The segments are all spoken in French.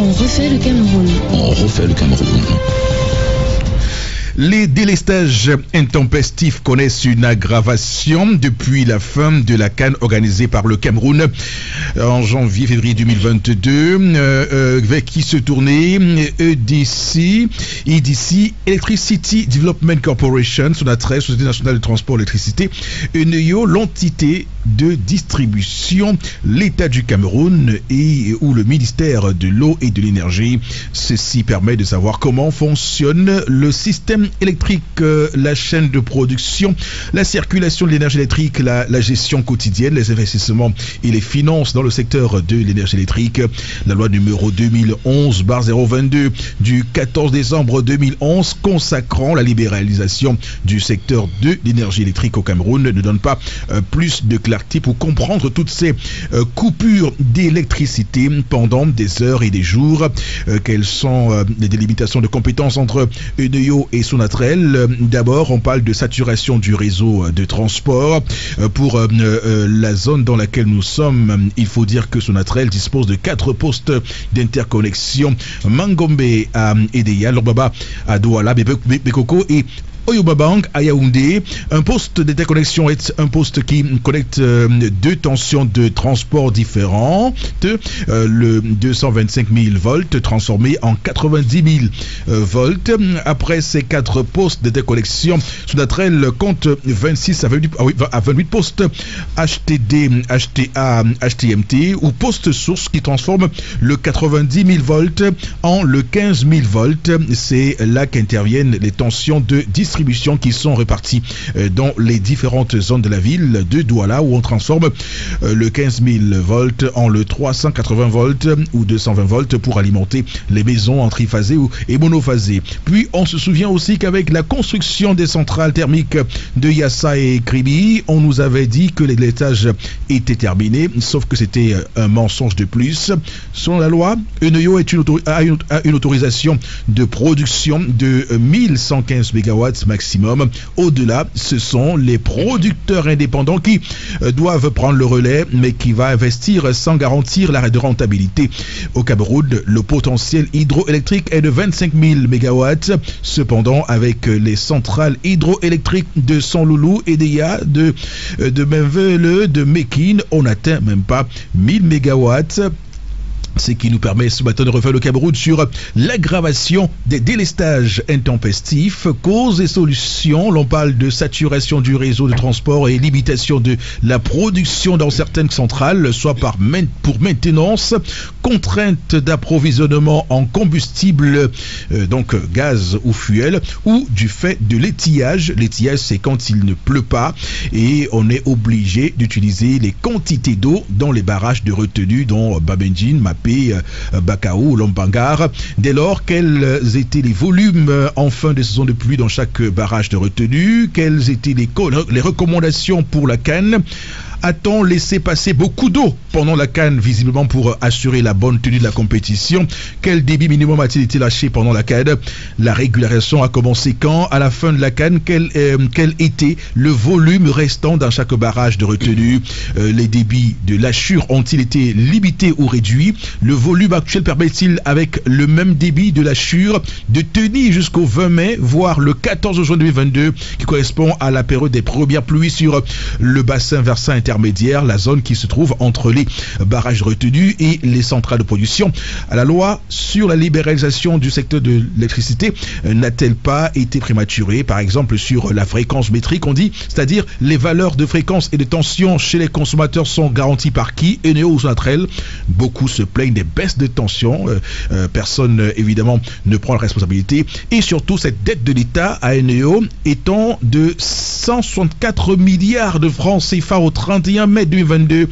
On refait le Cameroun. On refait le Cameroun. Les délestages intempestifs connaissent une aggravation depuis la fin de la CAN organisée par le Cameroun en janvier-février 2022, vers qui se tournait EDC, Electricity Development Corporation, Sonatrach, Société nationale de transport d'électricité, ENEO, l'entité de distribution, l'État du Cameroun et ou le ministère de l'eau et de l'énergie. Ceci permet de savoir comment fonctionne le système électrique, la chaîne de production, la circulation de l'énergie électrique, la gestion quotidienne, les investissements et les finances dans le secteur de l'énergie électrique. La loi numéro 2011/022 du 14 décembre 2011 consacrant la libéralisation du secteur de l'énergie électrique au Cameroun ne donne pas plus de clarté pour comprendre toutes ces coupures d'électricité pendant des heures et des jours. Quelles sont les délimitations de compétences entre ENEO et Sonatrach? D'abord, on parle de saturation du réseau de transport. Pour la zone dans laquelle nous sommes, il faut dire que Sonatrach dispose de 4 postes d'interconnexion. Mangombe à Edea, Lorbaba à Douala, Bekoko et Oyobabang à Yaoundé. Un poste d'interconnexion est un poste qui connecte deux tensions de transport différentes. Le 225 000 volts transformé en 90 000 volts. Après ces 4 postes d'interconnexion, Sonatrach compte 26 à 28 postes HTD, HTA, HTMT ou postes sources qui transforment le 90 000 volts en le 15 000 volts. C'est là qu'interviennent les tensions de distribution qui sont réparties dans les différentes zones de la ville de Douala, où on transforme le 15 000 volts en le 380 volts ou 220 volts pour alimenter les maisons en triphasé et monophasé. Puis on se souvient aussi qu'avec la construction des centrales thermiques de Yassa et Kribi, on nous avait dit que les délestages étaient terminés, sauf que c'était un mensonge de plus. Selon la loi, ENEO a une autorisation de production de 1115 MW maximum. Au-delà, ce sont les producteurs indépendants qui doivent prendre le relais, mais qui va investir sans garantir l'arrêt de rentabilité. Au Cameroun, le potentiel hydroélectrique est de 25 000 MW. Cependant, avec les centrales hydroélectriques de Sanloulou et d'Eya, de Menvele, de Mekin, on n'atteint même pas 1000 MW. Ce qui nous permet ce matin de refaire le Cameroun sur l'aggravation des délestages intempestifs, causes et solutions. L'on parle de saturation du réseau de transport et limitation de la production dans certaines centrales, soit pour maintenance, contrainte d'approvisionnement en combustible, donc gaz ou fuel, ou du fait de l'étiage. L'étiage, c'est quand il ne pleut pas et on est obligé d'utiliser les quantités d'eau dans les barrages de retenue, dont Babendjin, Bakaou, Lombangar. Dès lors, quels étaient les volumes en fin de saison de pluie dans chaque barrage de retenue? Quelles étaient les recommandations pour la CAN? A-t-on laissé passer beaucoup d'eau pendant la CAN, visiblement pour assurer la bonne tenue de la compétition? Quel débit minimum a-t-il été lâché pendant la CAN? La régularisation a commencé quand? À la fin de la CAN, quel était le volume restant dans chaque barrage de retenue? Les débits de lâchure ont-ils été limités ou réduits? Le volume actuel permet-il, avec le même débit de lâchure, de tenir jusqu'au 20 mai, voire le 14 juin 2022, qui correspond à la période des premières pluies sur le bassin versant intermédiaire, la zone qui se trouve entre les barrages retenus et les centrales de production? À la loi sur la libéralisation du secteur de l'électricité n'a-t-elle pas été prématurée? Par exemple, sur la fréquence métrique, on dit, c'est-à-dire les valeurs de fréquence et de tension chez les consommateurs sont garanties par qui? ENEO ou Sonatrach? Beaucoup se plaignent des baisses de tension. Personne, évidemment, ne prend la responsabilité. Et surtout, cette dette de l'État à ENEO étant de 164 milliards de francs CFA au 31 mai 2022,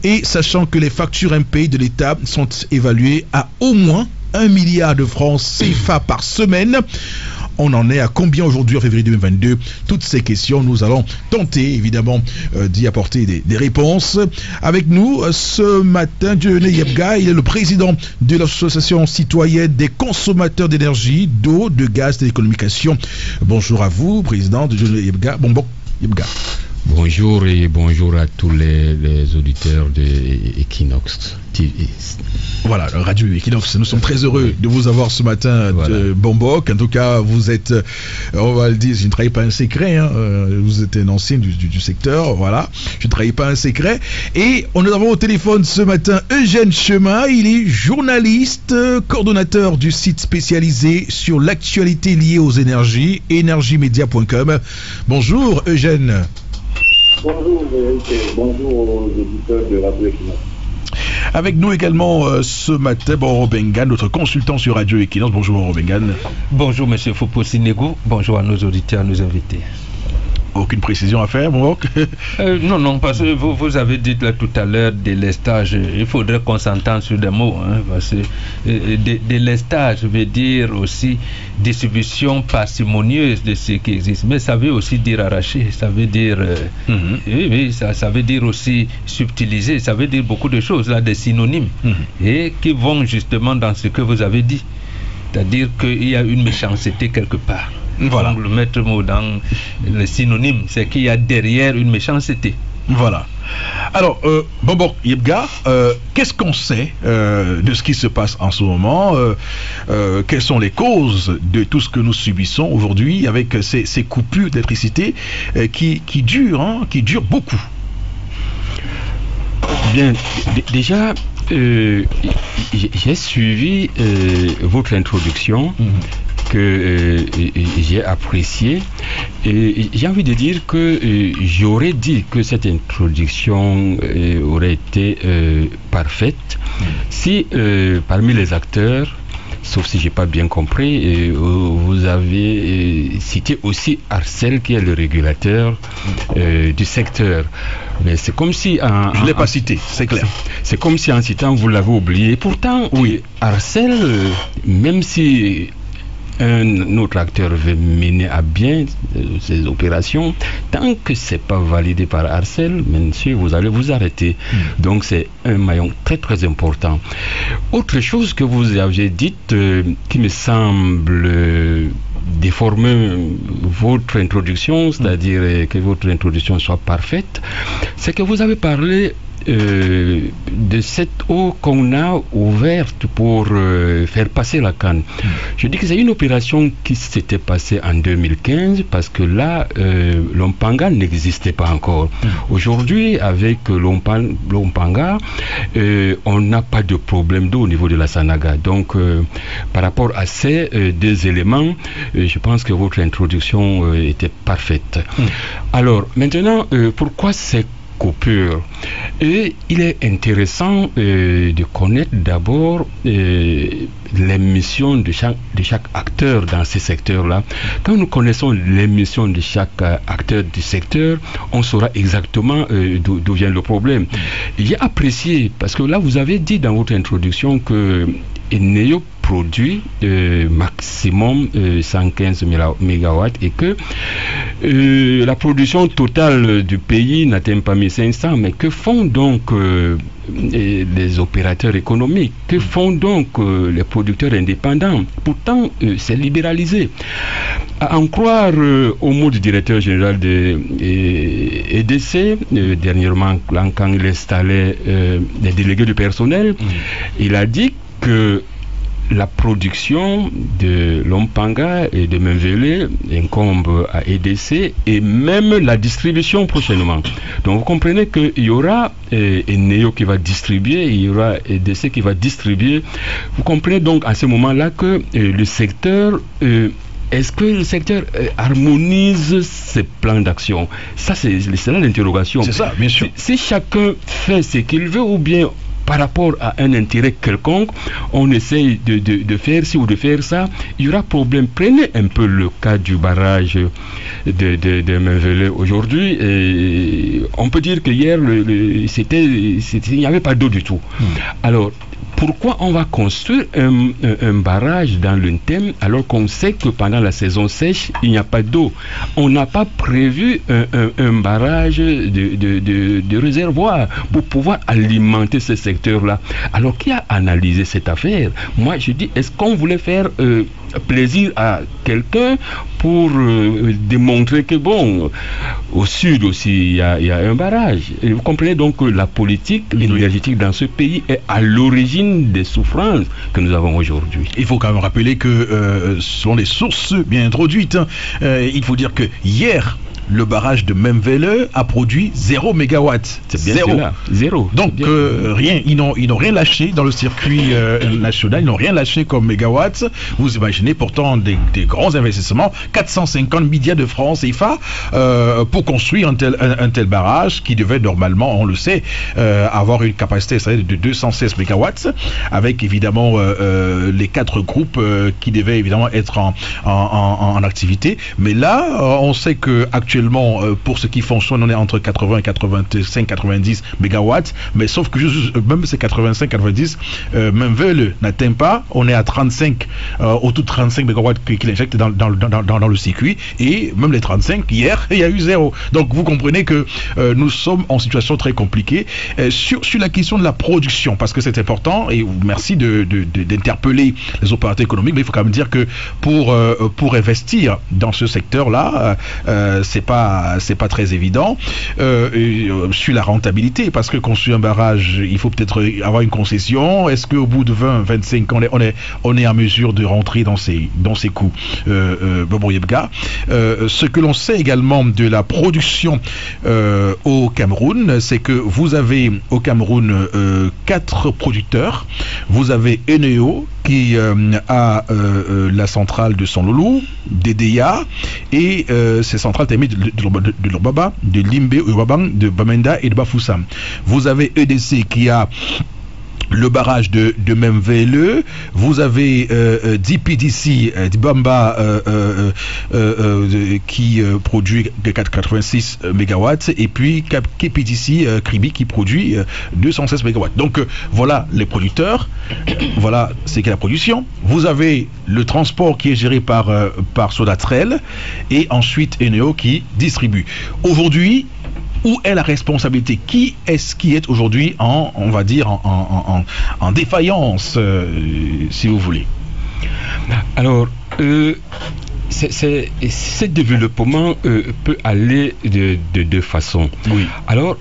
et sachant que les factures impayées de l'État sont évaluées à au moins 1 milliard de francs CFA par semaine. On en est à combien aujourd'hui en février 2022? Toutes ces questions, nous allons tenter évidemment d'y apporter des réponses. Avec nous ce matin, Dieudonné Yebga, il est le président de l'association citoyenne des consommateurs d'énergie, d'eau, de gaz, de télécommunications. Bonjour à vous, président Dieudonné Yebga. Yebga. Bonjour et bonjour à tous les auditeurs de Equinox TV. Voilà, Radio Equinox, nous sommes très heureux de vous avoir ce matin de Bambouk. En tout cas, vous êtes, on va le dire, je ne trahis pas un secret, hein, vous êtes un ancien du secteur, voilà, je ne trahis pas un secret. Et nous avons au téléphone ce matin Eugène Chemin, il est journaliste, coordonnateur du site spécialisé sur l'actualité liée aux énergies, energiemedia.com. Bonjour Eugène. Bonjour bonjour aux auditeurs de Radio Equinox. Avec nous également ce matin, Robengan, notre consultant sur Radio Equinox. Bonjour Robengan. Bonjour Monsieur Fopo-Sinego, bonjour à nos auditeurs, à nos invités. Aucune précision à faire, mon Non, parce que vous avez dit là tout à l'heure délestage. Il faudrait qu'on s'entende sur des mots, hein, parce que délestage veut dire aussi distribution parcimonieuse de ce qui existe, mais ça veut aussi dire arracher, ça veut dire oui, ça veut dire aussi subtiliser, ça veut dire beaucoup de choses là, des synonymes et qui vont justement dans ce que vous avez dit, c'est-à-dire qu'il y a une méchanceté quelque part. Voilà. Donc, le maître mot dans le synonyme, c'est qu'il y a derrière une méchanceté. Voilà. Alors, Yebga, qu'est-ce qu'on sait de ce qui se passe en ce moment? Quelles sont les causes de tout ce que nous subissons aujourd'hui avec ces coupures d'électricité qui durent beaucoup? Bien, déjà, j'ai suivi votre introduction. Que j'ai apprécié, et j'ai envie de dire que j'aurais dit que cette introduction aurait été parfaite si parmi les acteurs, sauf si j'ai pas bien compris, vous avez cité aussi Arcel qui est le régulateur du secteur. Mais c'est comme si je l'ai pas cité, c'est clair. C'est comme si en citant vous l'avez oublié. Pourtant, oui, Arcel, même si un autre acteur veut mener à bien ces opérations, tant que c'est pas validé par Arcel, monsieur, vous allez vous arrêter. Donc c'est un maillon très très important. Autre chose que vous aviez dite qui me semble déformer votre introduction, c'est-à-dire que votre introduction soit parfaite, c'est que vous avez parlé de cette eau qu'on a ouverte pour faire passer la canne. Je dis que c'est une opération qui s'était passée en 2015 parce que là, l'Ompanga n'existait pas encore. Aujourd'hui, avec l'Ompanga, on n'a pas de problème d'eau au niveau de la Sanaga. Donc, par rapport à ces deux éléments, je pense que votre introduction était parfaite. Alors, maintenant, pourquoi c'est coupure? Et il est intéressant de connaître d'abord les missions de chaque acteur dans ces secteurs-là. Quand nous connaissons les missions de chaque acteur du secteur, on saura exactement d'où vient le problème. J'ai apprécié, parce que là vous avez dit dans votre introduction que Eneo produit maximum 115 MW et que la production totale du pays n'atteint pas 1500, mais que font donc les opérateurs économiques, que font donc les producteurs indépendants? Pourtant, c'est libéralisé. À en croire au mot du directeur général de EDC, dernièrement, quand il installait les délégués du personnel, il a dit que la production de l'Ompanga et de Menvelé incombe à EDC et même la distribution prochainement. Donc vous comprenez qu'il y aura Eneo qui va distribuer, il y aura EDC qui va distribuer. Vous comprenez donc à ce moment-là que le secteur... est-ce que le secteur harmonise ses plans d'action? Ça, c'est là l'interrogation. C'est ça, bien sûr. Si chacun fait ce qu'il veut ou bien par rapport à un intérêt quelconque, on essaye de faire ci ou de faire ça, il y aura problème. Prenez un peu le cas du barrage de Menvelé aujourd'hui. On peut dire que hier, il n'y avait pas d'eau du tout. Alors, Pourquoi on va construire un barrage dans le thème alors qu'on sait que pendant la saison sèche, il n'y a pas d'eau? On n'a pas prévu un barrage de réservoir pour pouvoir alimenter ce secteur-là. Alors, qui a analysé cette affaire? Moi, je dis, est-ce qu'on voulait faire plaisir à quelqu'un pour démontrer que, bon, au sud aussi, il y a un barrage. Et vous comprenez donc que la politique énergétique dans ce pays est à l'origine des souffrances que nous avons aujourd'hui. Il faut quand même rappeler que, selon les sources bien introduites, il faut dire que hier, le barrage de Memvele a produit 0 mégawatts. C'est bien cela. Zéro. Donc rien, ils n'ont rien lâché dans le circuit national, ils n'ont rien lâché comme mégawatts. Vous imaginez pourtant des grands investissements, 450 milliards de francs CFA pour construire un tel barrage qui devait normalement, on le sait, avoir une capacité de 216 mégawatts, avec évidemment les 4 groupes qui devaient évidemment être en activité. Mais là, on sait que actuellement, pour ce qui fonctionne, on est entre 80 et 85, 90 mégawatts, mais sauf que même ces 85, 90, Memvele n'atteint pas, on est à 35, autour de 35 mégawatts qu'il injecte dans le circuit, et même les 35, hier, il y a eu 0. Donc vous comprenez que nous sommes en situation très compliquée. Sur la question de la production, parce que c'est important, et merci d'interpeller les opérateurs économiques, mais il faut quand même dire que pour investir dans ce secteur-là, c'est pas très évident sur la rentabilité, parce que construire un barrage, il faut peut-être avoir une concession. Est-ce qu'au bout de 20, 25 ans, on est en mesure de rentrer dans ces coûts? Ce que l'on sait également de la production au Cameroun, c'est que vous avez au Cameroun 4 producteurs. Vous avez Eneo qui a la centrale de Sonlulu, DDA, et ces centrales terminées de Lobaba, de Limbe, de Bamenda et de Bafoussam. Vous avez EDC qui a le barrage de Memvele, vous avez DPDC, Dibamba, qui produit 86 mégawatts, et puis KPDC, Kribi, qui produit 216 mégawatts. Donc voilà les producteurs, voilà c'est qu'est la production. Vous avez le transport qui est géré par Sodatrel, et ensuite Eneo qui distribue. Aujourd'hui, où est la responsabilité? Qui est aujourd'hui on va dire en défaillance, si vous voulez? Alors, ce développement peut aller de deux façons. Oui. Alors,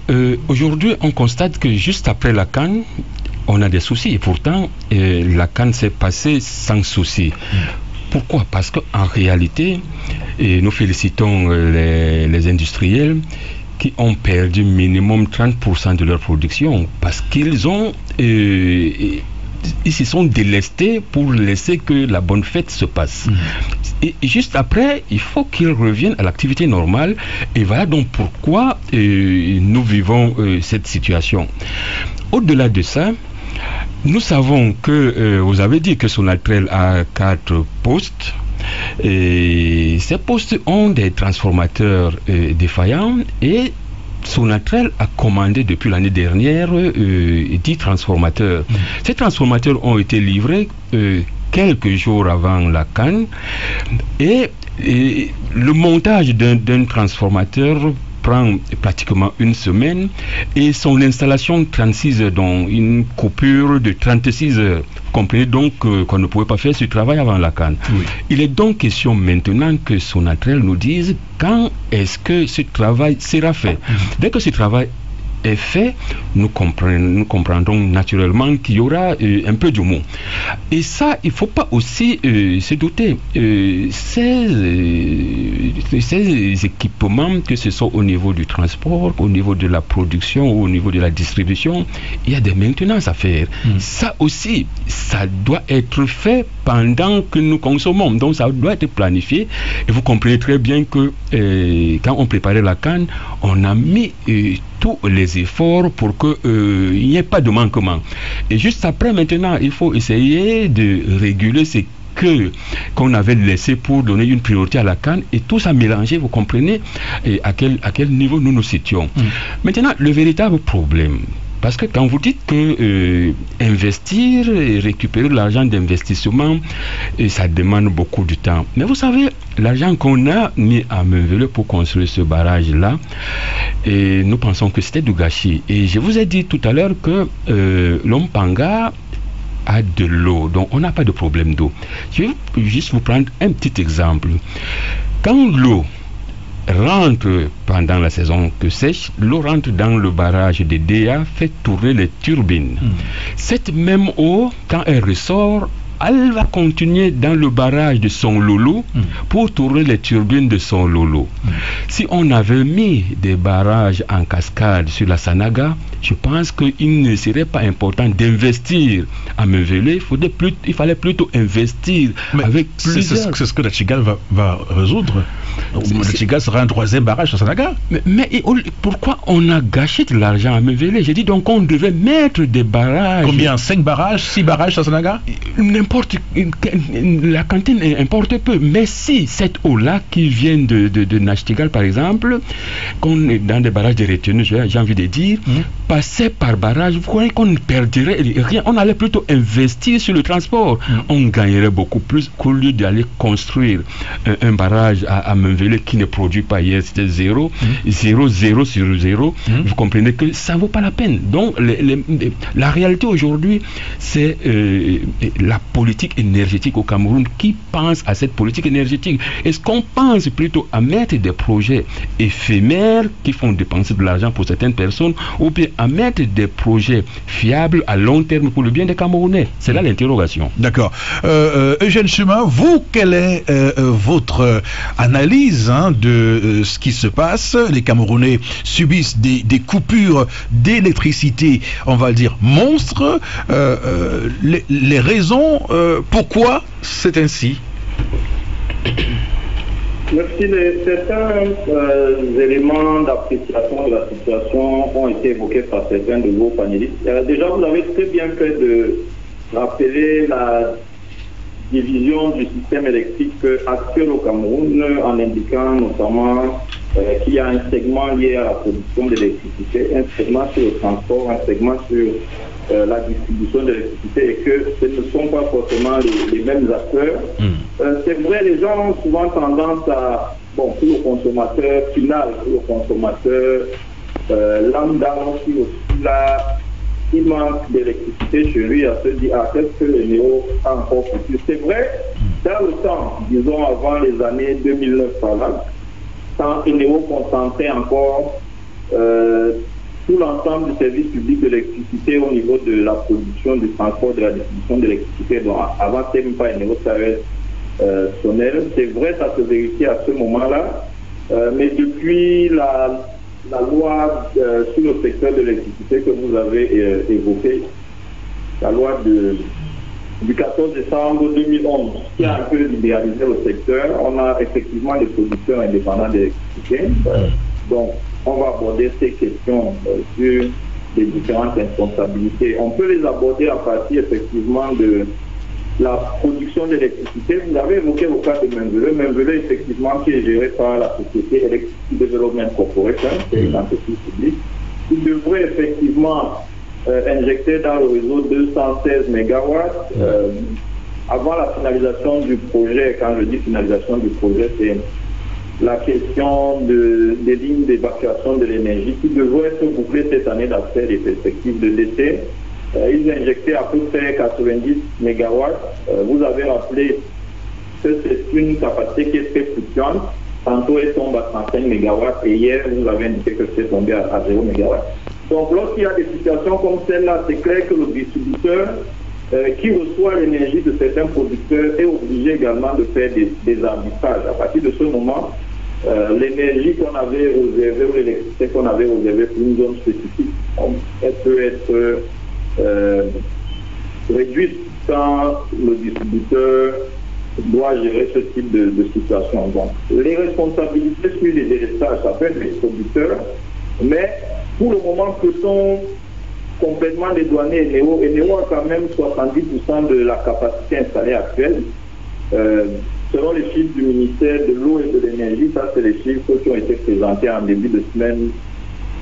aujourd'hui, on constate que juste après la CAN, on a des soucis. Et pourtant, la CAN s'est passée sans souci. Pourquoi? Parce qu'en réalité, nous félicitons les industriels qui ont perdu minimum 30% de leur production, parce qu'ils se sont délestés pour laisser que la bonne fête se passe. Et juste après, il faut qu'ils reviennent à l'activité normale. Et voilà donc pourquoi nous vivons cette situation. Au-delà de ça, nous savons que, vous avez dit que Sonatrel a 4 postes. Et ces postes ont des transformateurs défaillants, et Sonatrel a commandé depuis l'année dernière 10 transformateurs. Ces transformateurs ont été livrés quelques jours avant la CAN, et le montage d'un transformateur prend pratiquement une semaine, et son installation 36 heures, dont une coupure de 36 heures. Vous comprenez donc qu'on ne pouvait pas faire ce travail avant la CAN. Oui. Il est donc question maintenant que Sonatrel nous dise quand est-ce que ce travail sera fait. Dès que ce travail est fait, nous comprendrons naturellement qu'il y aura un peu d'humour. Et ça, il ne faut pas aussi se douter. Ces équipements, que ce soit au niveau du transport, au niveau de la production ou au niveau de la distribution, il y a des maintenances à faire. Ça aussi, ça doit être fait pendant que nous consommons. Donc ça doit être planifié. Et vous comprenez très bien que quand on préparait la CAN, on a mis tous les efforts pour qu'il n'y ait pas de manquement. Et juste après, maintenant, il faut essayer de réguler ce qu'on avait laissé pour donner une priorité à la CAN, et tout ça mélangé, vous comprenez, et à quel niveau nous nous situons. Maintenant, le véritable problème, Parce que quand vous dites que investir et récupérer l'argent d'investissement, ça demande beaucoup de temps. Mais vous savez, l'argent qu'on a mis à Menvele pour construire ce barrage-là, et nous pensons que c'était du gâchis. Et je vous ai dit tout à l'heure que l'Ompanga a de l'eau, donc on n'a pas de problème d'eau. Je vais juste vous prendre un petit exemple. Quand l'eau rentre pendant la saison que sèche, l'eau rentre dans le barrage de Déa, fait tourner les turbines. Cette même eau, quand elle ressort, elle va continuer dans le barrage de Son Lolo pour tourner les turbines de Son Lolo. Si on avait mis des barrages en cascade sur la Sanaga, je pense qu'il ne serait pas important d'investir à Menvele. Il fallait plutôt investir avec plusieurs. C'est ce que la Chigal va résoudre. La Chigal sera un troisième barrage sur Sanaga. Mais pourquoi on a gâché de l'argent à Menvele? J'ai dit donc on devait mettre des barrages. Combien? 5 barrages? 6 barrages sur Sanaga? La cantine importe peu, mais si cette eau-là qui vient de Nachtigal par exemple, qu'on est dans des barrages de retenue, j'ai envie de dire, passer par barrage, vous croyez qu'on ne perdrait rien? On allait plutôt investir sur le transport. On gagnerait beaucoup plus qu'au lieu d'aller construire un barrage à Menvele qui ne produit pas. Hier c'était 0 sur 0. Vous comprenez que ça ne vaut pas la peine. Donc la réalité aujourd'hui, c'est la politique énergétique au Cameroun. Qui pense à cette politique énergétique? Est-ce qu'on pense plutôt à mettre des projets éphémères qui font dépenser de l'argent pour certaines personnes, ou bien à mettre des projets fiables à long terme pour le bien des Camerounais? C'est là l'interrogation. D'accord. Eugène Chemin, vous, quelle est votre analyse de ce qui se passe? Les Camerounais subissent des coupures d'électricité, on va le dire, monstres. Les raisons, pourquoi c'est ainsi? Merci. Certains éléments d'appréciation de la situation ont été évoqués par certains de vos panélistes. Déjà, vous avez très bien fait de rappeler la division du système électrique actuel au Cameroun, en indiquant notamment qu'il y a un segment lié à la production d'électricité, un segment sur le transport, un segment sur la distribution de l'électricité, et que ce ne sont pas forcément les mêmes acteurs. C'est vrai, les gens ont souvent tendance à, pour le consommateur final, pour le consommateur lambda, qui aussi là, il manque d'électricité chez lui, à se dire, qu'est-ce que le néo a encore plus? C'est vrai, dans le temps, disons avant les années 2009 par là, quand le néo concentrait encore tout l'ensemble du service public de l'électricité au niveau de la production, du transport, de la distribution d'électricité. Donc avant, c'était même pas un niveau traditionnel. C'est vrai, ça se vérifiait à ce moment-là, mais depuis la loi sur le secteur de l'électricité que vous avez évoquée, la loi du 14 décembre 2011, qui a un peu libéralisé le secteur, on a effectivement des producteurs indépendants d'électricité. Donc, on va aborder ces questions sur les différentes responsabilités. On peut les aborder à partir effectivement de la production d'électricité. Vous avez évoqué le cas de Menvele. Menvele, effectivement, qui est géré par la société Electricity Development Corporation, c'est une entreprise publique, qui devrait effectivement injecter dans le réseau 216 MW. Avant la finalisation du projet, quand je dis finalisation du projet, c'est la question des lignes d'évacuation de l'énergie qui devraient être bouclées cette année d'après les perspectives de l'été. Ils injectaient à peu près 90 MW. Vous avez rappelé que c'est une capacité qui est très fluctuante. Tantôt, elle tombe à 35 MW et hier, vous avez indiqué que c'est tombé à 0 MW. Donc, lorsqu'il y a des situations comme celle-là, c'est clair que le distributeur qui reçoit l'énergie de certains producteurs est obligé également de faire des arbitrages. À partir de ce moment, l'énergie qu'on avait réservée ou l'électricité qu'on avait réservée pour une zone spécifique, elle peut être réduite quand le distributeur doit gérer ce type de situation. Donc, les responsabilités sur les délestages, ça peut être les producteurs, mais pour le moment, peut-on complètement dédouaner Eneo? Eneo a quand même 70% de la capacité installée actuelle. Selon les chiffres du ministère de l'eau et de l'énergie, ça c'est les chiffres qui ont été présentés en début de semaine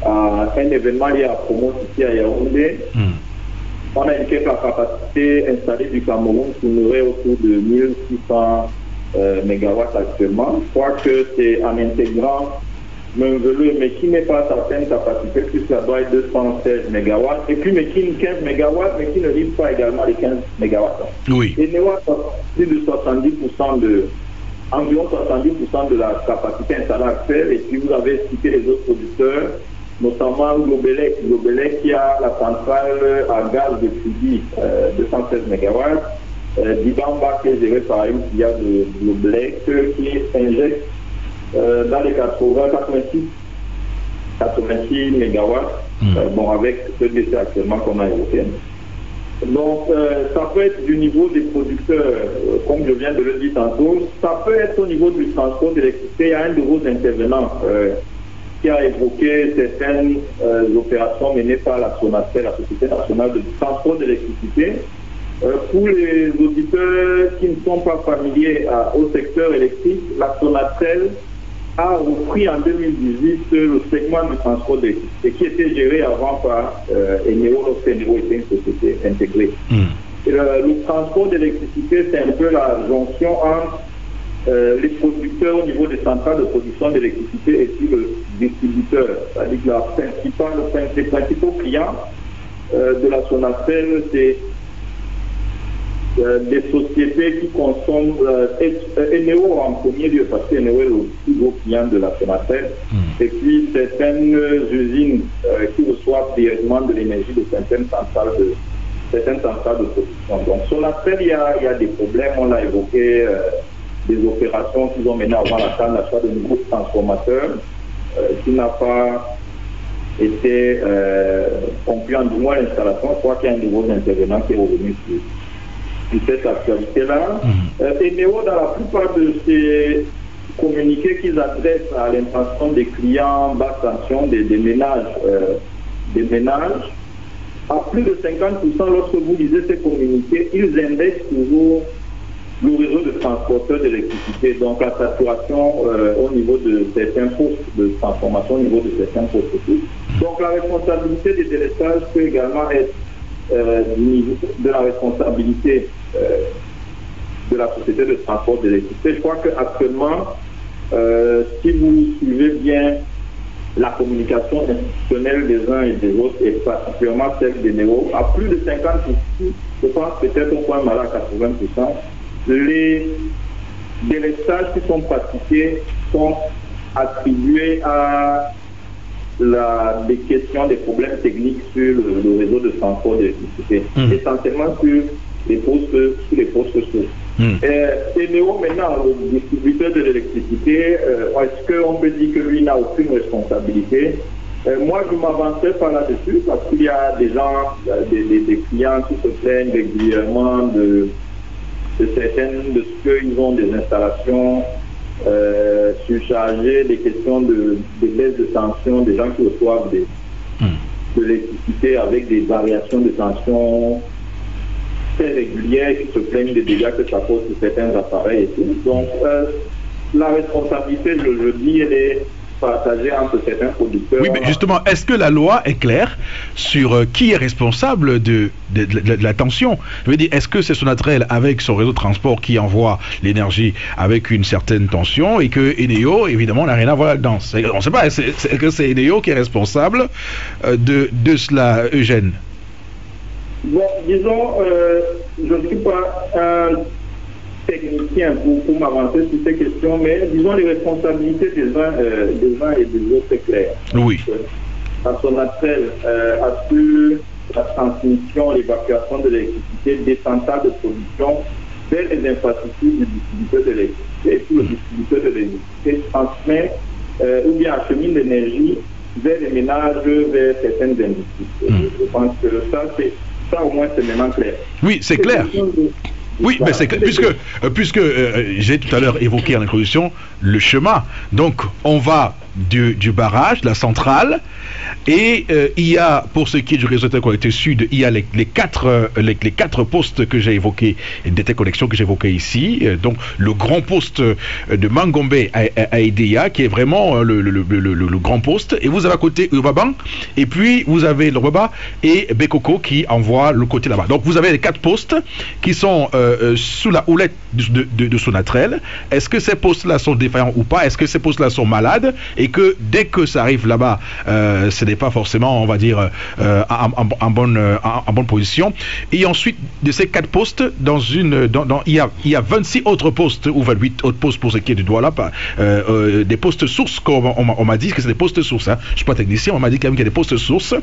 à un événement lié à Promo ici à Yaoundé. On a indiqué que la capacité installée du Cameroun tournerait autour de 1600 MW actuellement. Je crois que c'est en intégrant Menveleu, mais qui n'est pas à certaine capacité, puisque ça doit être 216 MW. Et puis Mekine 15 MW, mais qui ne livre pas également les 15 MW. Oui. Et Neo a plus de 70% environ 70% de la capacité installée actuelle. Et puis vous avez cité les autres producteurs, notamment Globelec qui a la centrale à gaz de Fidi, 216 MW. Dibamba qui est géré par une filiale de Globelec qui injecte dans les 86 MW, bon, avec ce décès actuellement qu'on a évoqué. Donc, ça peut être du niveau des producteurs, comme je viens de le dire tantôt, ça peut être au niveau du transport d'électricité. Il y a un de vos intervenants qui a évoqué certaines opérations menées par la SONATREL, la Société nationale de transport d'électricité. Pour les auditeurs qui ne sont pas familiers au secteur électrique, la SONATREL a repris en 2018 le segment du transport d'électricité qui était géré avant par Eneo, lorsque Eneo était une société intégrée. Et le transport d'électricité, c'est un peu la jonction entre les producteurs au niveau des centrales de production d'électricité et puis le distributeur. C'est-à-dire que les principaux clients de la SONATREL, c'est des sociétés qui consomment Eneo en premier lieu, parce que Eneo est le plus gros client de la SONATREL, et puis certaines usines qui reçoivent directement de l'énergie de certaines centrales de production. Donc SONATREL, il y a des problèmes, on l'a évoqué, des opérations qu'ils ont menées avant la fin d'achat de nouveaux transformateurs qui n'a pas été conclu en du moins l'installation. Je crois qu'il y a un nouveau intervenant qui est revenu sur cette actualité-là. Eneo, dans la plupart de ces communiqués qu'ils adressent à l'intention des clients basse tension, des ménages, à plus de 50%, lorsque vous lisez ces communiqués, ils indexent toujours le réseau de transporteurs d'électricité, donc la saturation au niveau de certains postes de transformation, au niveau de certains postes. Donc la responsabilité des délestages peut également être de la responsabilité de la société de transport d'électricité. Je crois qu'actuellement, si vous suivez bien la communication institutionnelle des uns et des autres, et particulièrement celle des Néo, à plus de 50%, je pense peut-être au point mal à 80%, les délestages qui sont pratiqués sont attribués à des questions, des problèmes techniques sur le réseau de transport d'électricité, essentiellement sur les postes sociaux. Eneo, maintenant, le distributeur de l'électricité, est-ce qu'on peut dire que lui n'a aucune responsabilité? Moi, je m'avancerai pas là-dessus parce qu'il y a des gens, des clients qui se plaignent régulièrement de certaines, de ce qu'ils ont des installations surchargées, des questions de baisse de tension, des gens qui reçoivent de l'électricité avec des variations de tension très régulières, qui se plaignent des dégâts que ça cause sur certains appareils et tout. Donc, la responsabilité, je le dis, elle est partagée entre certains producteurs. Oui, mais justement, est-ce que la loi est claire sur qui est responsable de la tension? Je veux dire, est-ce que c'est SONATREL avec son réseau de transport qui envoie l'énergie avec une certaine tension et que Eneo, évidemment, n'a rien à voir là-dedans? On ne sait pas, est-ce que c'est Eneo qui est responsable de cela, Eugène? Bon, disons, je ne suis pas un technicien pour m'avancer sur ces questions, mais disons les responsabilités des uns et des autres, c'est clair. Oui. La SONATREL assure la transmission, l'évacuation de l'électricité des centrales de production vers les infrastructures du distributeur de l'électricité, et puis le distributeur de l'électricité transmet ou bien achemine l'énergie vers les ménages, vers certaines industries. Je pense que ça au moins c'est maintenant clair. Oui, c'est clair. Oui, mais c'est puisque j'ai tout à l'heure évoqué en introduction le schéma. Donc, on va du barrage, la centrale, et il y a, pour ce qui est du réseau interconnecté sud, il y a les quatre postes que j'ai évoqués, d'interconnexion que j'évoquais ici, donc le grand poste de Mangombe à Edea, qui est vraiment le grand poste, et vous avez à côté Urbaban, et puis vous avez le Reba et Bekoko qui envoie le côté là-bas. Donc vous avez les 4 postes qui sont sous la houlette de Sonatrel. Est-ce que ces postes-là sont défaillants ou pas? Est-ce que ces postes-là sont malades et que dès que ça arrive là-bas, ce n'est pas forcément, on va dire, en bonne position? Et ensuite, de ces 4 postes, il y a 26 autres postes ou 28 autres postes pour ce qui est du Douala, des postes sources, comme on m'a dit que c'est des postes sources. Hein. Je ne suis pas technicien, on m'a dit quand même qu'il y a des postes sources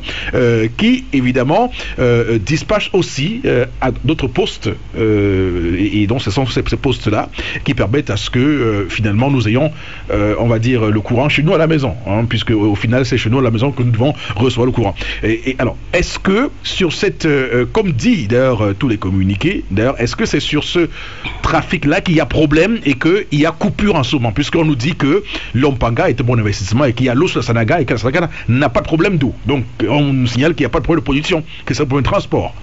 qui, évidemment, dispatchent aussi à d'autres postes. Et donc, ce sont ces postes-là qui permettent à ce que, finalement, nous ayons, on va dire, le courant chez nous à la maison, hein, puisque au final, c'est chez nous à la maison que nous devons recevoir le courant. Et alors, est-ce que sur cette, comme dit d'ailleurs tous les communiqués, d'ailleurs, est-ce que c'est sur ce trafic-là qu'il y a problème et qu'il y a coupure en ce moment, puisqu'on nous dit que l'Ompanga est un bon investissement et qu'il y a l'eau sur la Sanaga et que la Sanaga n'a pas de problème d'eau. Donc, on nous signale qu'il n'y a pas de problème de production, que c'est un problème de transport.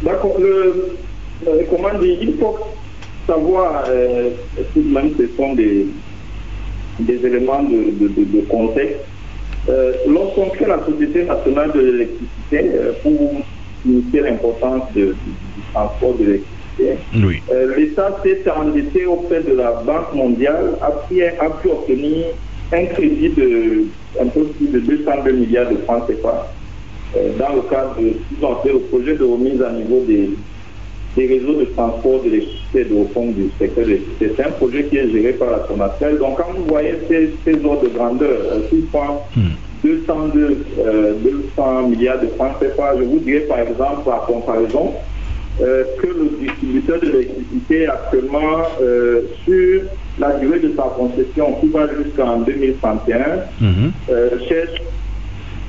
D'accord. Comment dire, il faut savoir, tout de même, ce sont des éléments de contexte. Lorsqu'on crée la Société nationale de l'électricité, pour signifier l'importance du transport de l'électricité, oui. L'État s'est endetté auprès de la Banque mondiale, a pu obtenir un crédit de un peu plus de 202 milliards de francs CFA dans le cadre du projet de remise à niveau des réseaux de transport de l'électricité au fond du secteur de l'électricité. C'est un projet qui est géré par la Sonatrel. Donc quand vous voyez ces ordres de grandeur, 200 milliards de francs CFA, je vous dirais par exemple, par comparaison, que le distributeur de l'électricité actuellement, sur la durée de sa concession, qui va jusqu'en 2031,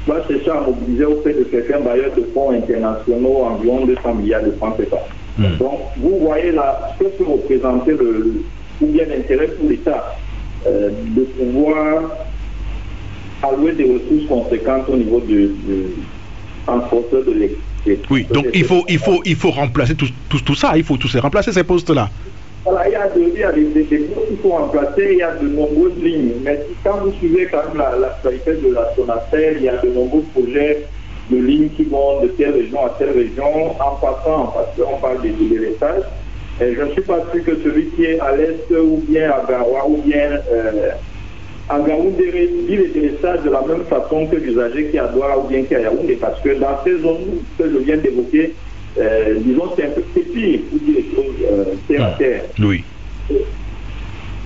va chercher à mobiliser auprès de certains bailleurs de fonds internationaux environ 200 milliards de francs CFA. Donc, vous voyez là ce que peut représenter ou bien l'intérêt pour l'État de pouvoir allouer des ressources conséquentes au niveau du transporteur de l'électricité. Oui, donc il faut remplacer tout ça, il faut tous les remplacer ces postes-là. Voilà, il y a des postes qu'il faut remplacer, il y a de nombreuses lignes. Mais quand vous suivez quand même l'actualité de la Sonatrel, il y a de nombreux projets de lignes qui vont de telle région à telle région, en passant, parce qu'on parle des délestages. Et je ne suis pas sûr que celui qui est à l'est ou bien à Garoua ou bien à Gaoundéré vit les délestages de la même façon que l'usager qui est à Douala ou bien qui est à Yaoundé, parce que dans ces zones que je viens d'évoquer, disons c'est un peu pire, pour dire les choses terre à terre. Oui.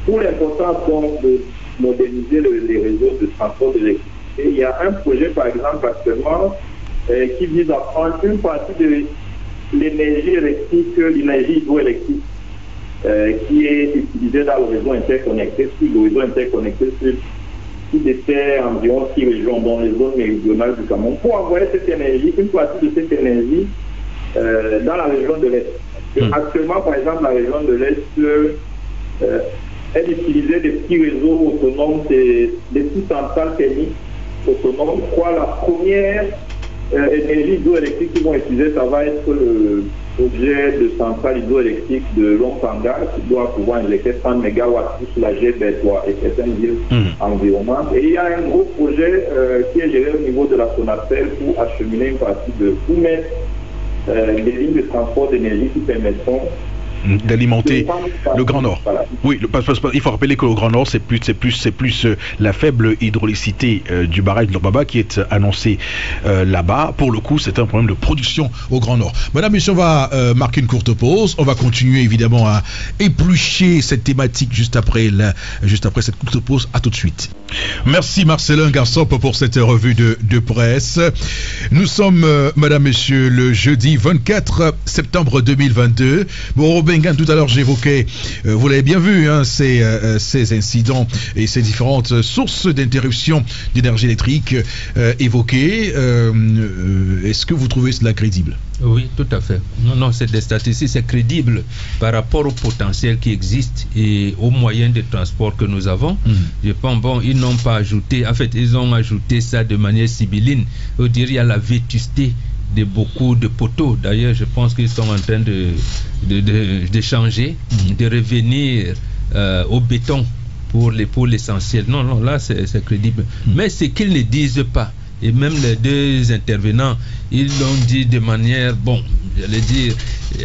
Pour l'importance donc de moderniser les réseaux de transport de l'électricité, il y a un projet par exemple actuellement qui vise à prendre une partie de l'énergie électrique, l'énergie hydroélectrique qui est utilisée dans le réseau interconnecté qui dessert environ 6 régions, dont les zones méridionales du Cameroun, pour envoyer cette énergie, une partie de cette énergie dans la région de l'Est. Actuellement, par exemple, la région de l'Est, elle utilisait des petits réseaux autonomes, des petites centrales thermiques autonomes. La première énergie hydroélectrique qu'ils vont utiliser, ça va être l'objet de centrale hydroélectrique de Lompanga, qui doit pouvoir injecter 100 MW sur la GB3 et certaines villes environnantes. Et il y a un gros projet qui est géré au niveau de la Sonatrel pour acheminer une partie pour mettre des lignes de transport d'énergie qui permettront d'alimenter le Grand Nord. Voilà. Oui, il faut rappeler que le Grand Nord, c'est plus la faible hydraulicité du barrage de l'Obaba qui est annoncée là-bas. Pour le coup, c'est un problème de production au Grand Nord. Madame, monsieur, on va marquer une courte pause. On va continuer évidemment à éplucher cette thématique juste après cette courte pause. À tout de suite. Merci Marcelin Garçon pour cette revue de presse. Nous sommes, madame, monsieur, le jeudi 24 septembre 2022. Bon, Bengan, tout à l'heure j'évoquais, vous l'avez bien vu, hein, ces incidents et ces différentes sources d'interruption d'énergie électrique évoquées. Est-ce que vous trouvez cela crédible? Oui, tout à fait. Non, c'est des statistiques, c'est crédible par rapport au potentiel qui existe et aux moyens de transport que nous avons. Je pense, ils n'ont pas ajouté, en fait, ils ont ajouté ça de manière sibylline. On dirait qu'il y a la vétusté de beaucoup de poteaux. D'ailleurs, je pense qu'ils sont en train de changer, de revenir au béton pour l'essentiel. Non, là, c'est crédible. Mais ce qu'ils ne disent pas, et même les deux intervenants, ils l'ont dit de manière, j'allais dire,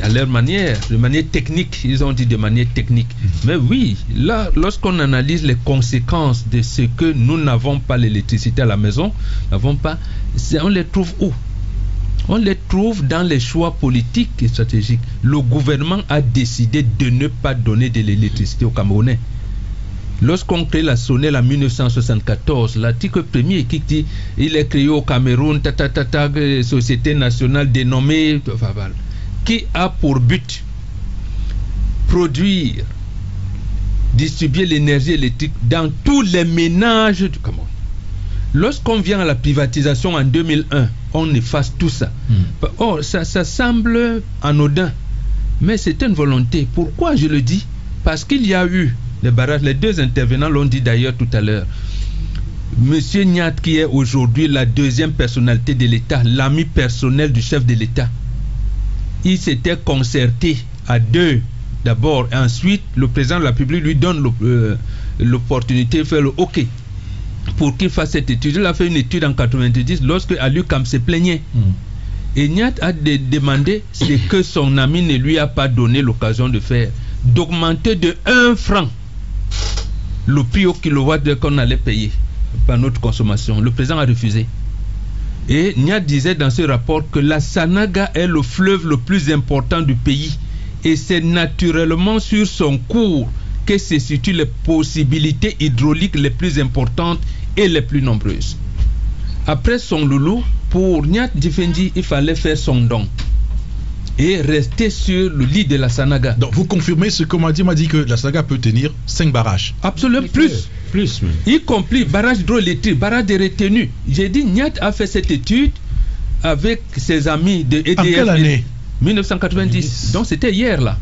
à leur manière, de manière technique, ils ont dit de manière technique. Mais oui, là, lorsqu'on analyse les conséquences de ce que nous n'avons pas l'électricité à la maison, on les trouve où? On les trouve dans les choix politiques et stratégiques. Le gouvernement a décidé de ne pas donner de l'électricité aux Camerounais. Lorsqu'on crée la SONEL en 1974, l'article 1er qui dit il est créé au Cameroun, société nationale dénommée, qui a pour but produire, distribuer l'énergie électrique dans tous les ménages du Cameroun. Lorsqu'on vient à la privatisation en 2001, on efface tout ça. Ça semble anodin, mais c'est une volonté. Pourquoi je le dis? Parce qu'il y a eu les barrages, les deux intervenants l'ont dit d'ailleurs tout à l'heure. Monsieur Niat, qui est aujourd'hui la deuxième personnalité de l'État, l'ami personnel du chef de l'État, il s'était concerté à deux d'abord, et ensuite le président de la République lui donne l'opportunité de faire le OK pour qu'il fasse cette étude. Il a fait une étude en 90 lorsque Alukam se plaignait. Et Niat a demandé ce que son ami ne lui a pas donné l'occasion de faire, d'augmenter de 1 franc le prix au kilowatt qu'on allait payer par notre consommation. Le président a refusé. Et Niat disait dans ce rapport que la Sanaga est le fleuve le plus important du pays et c'est naturellement sur son cours que se situent les possibilités hydrauliques les plus importantes et les plus nombreuses. Après son loulou, pour Niat Difendi, il fallait faire son don et rester sur le lit de la Sanaga. Donc vous confirmez ce qu'on m'a dit que la Sanaga peut tenir 5 barrages. Absolument, plus. Y compris barrage hydroélectrique, barrage de retenue. J'ai dit, Niat a fait cette étude avec ses amis de EDF. En quelle année? 1990. Donc c'était hier là.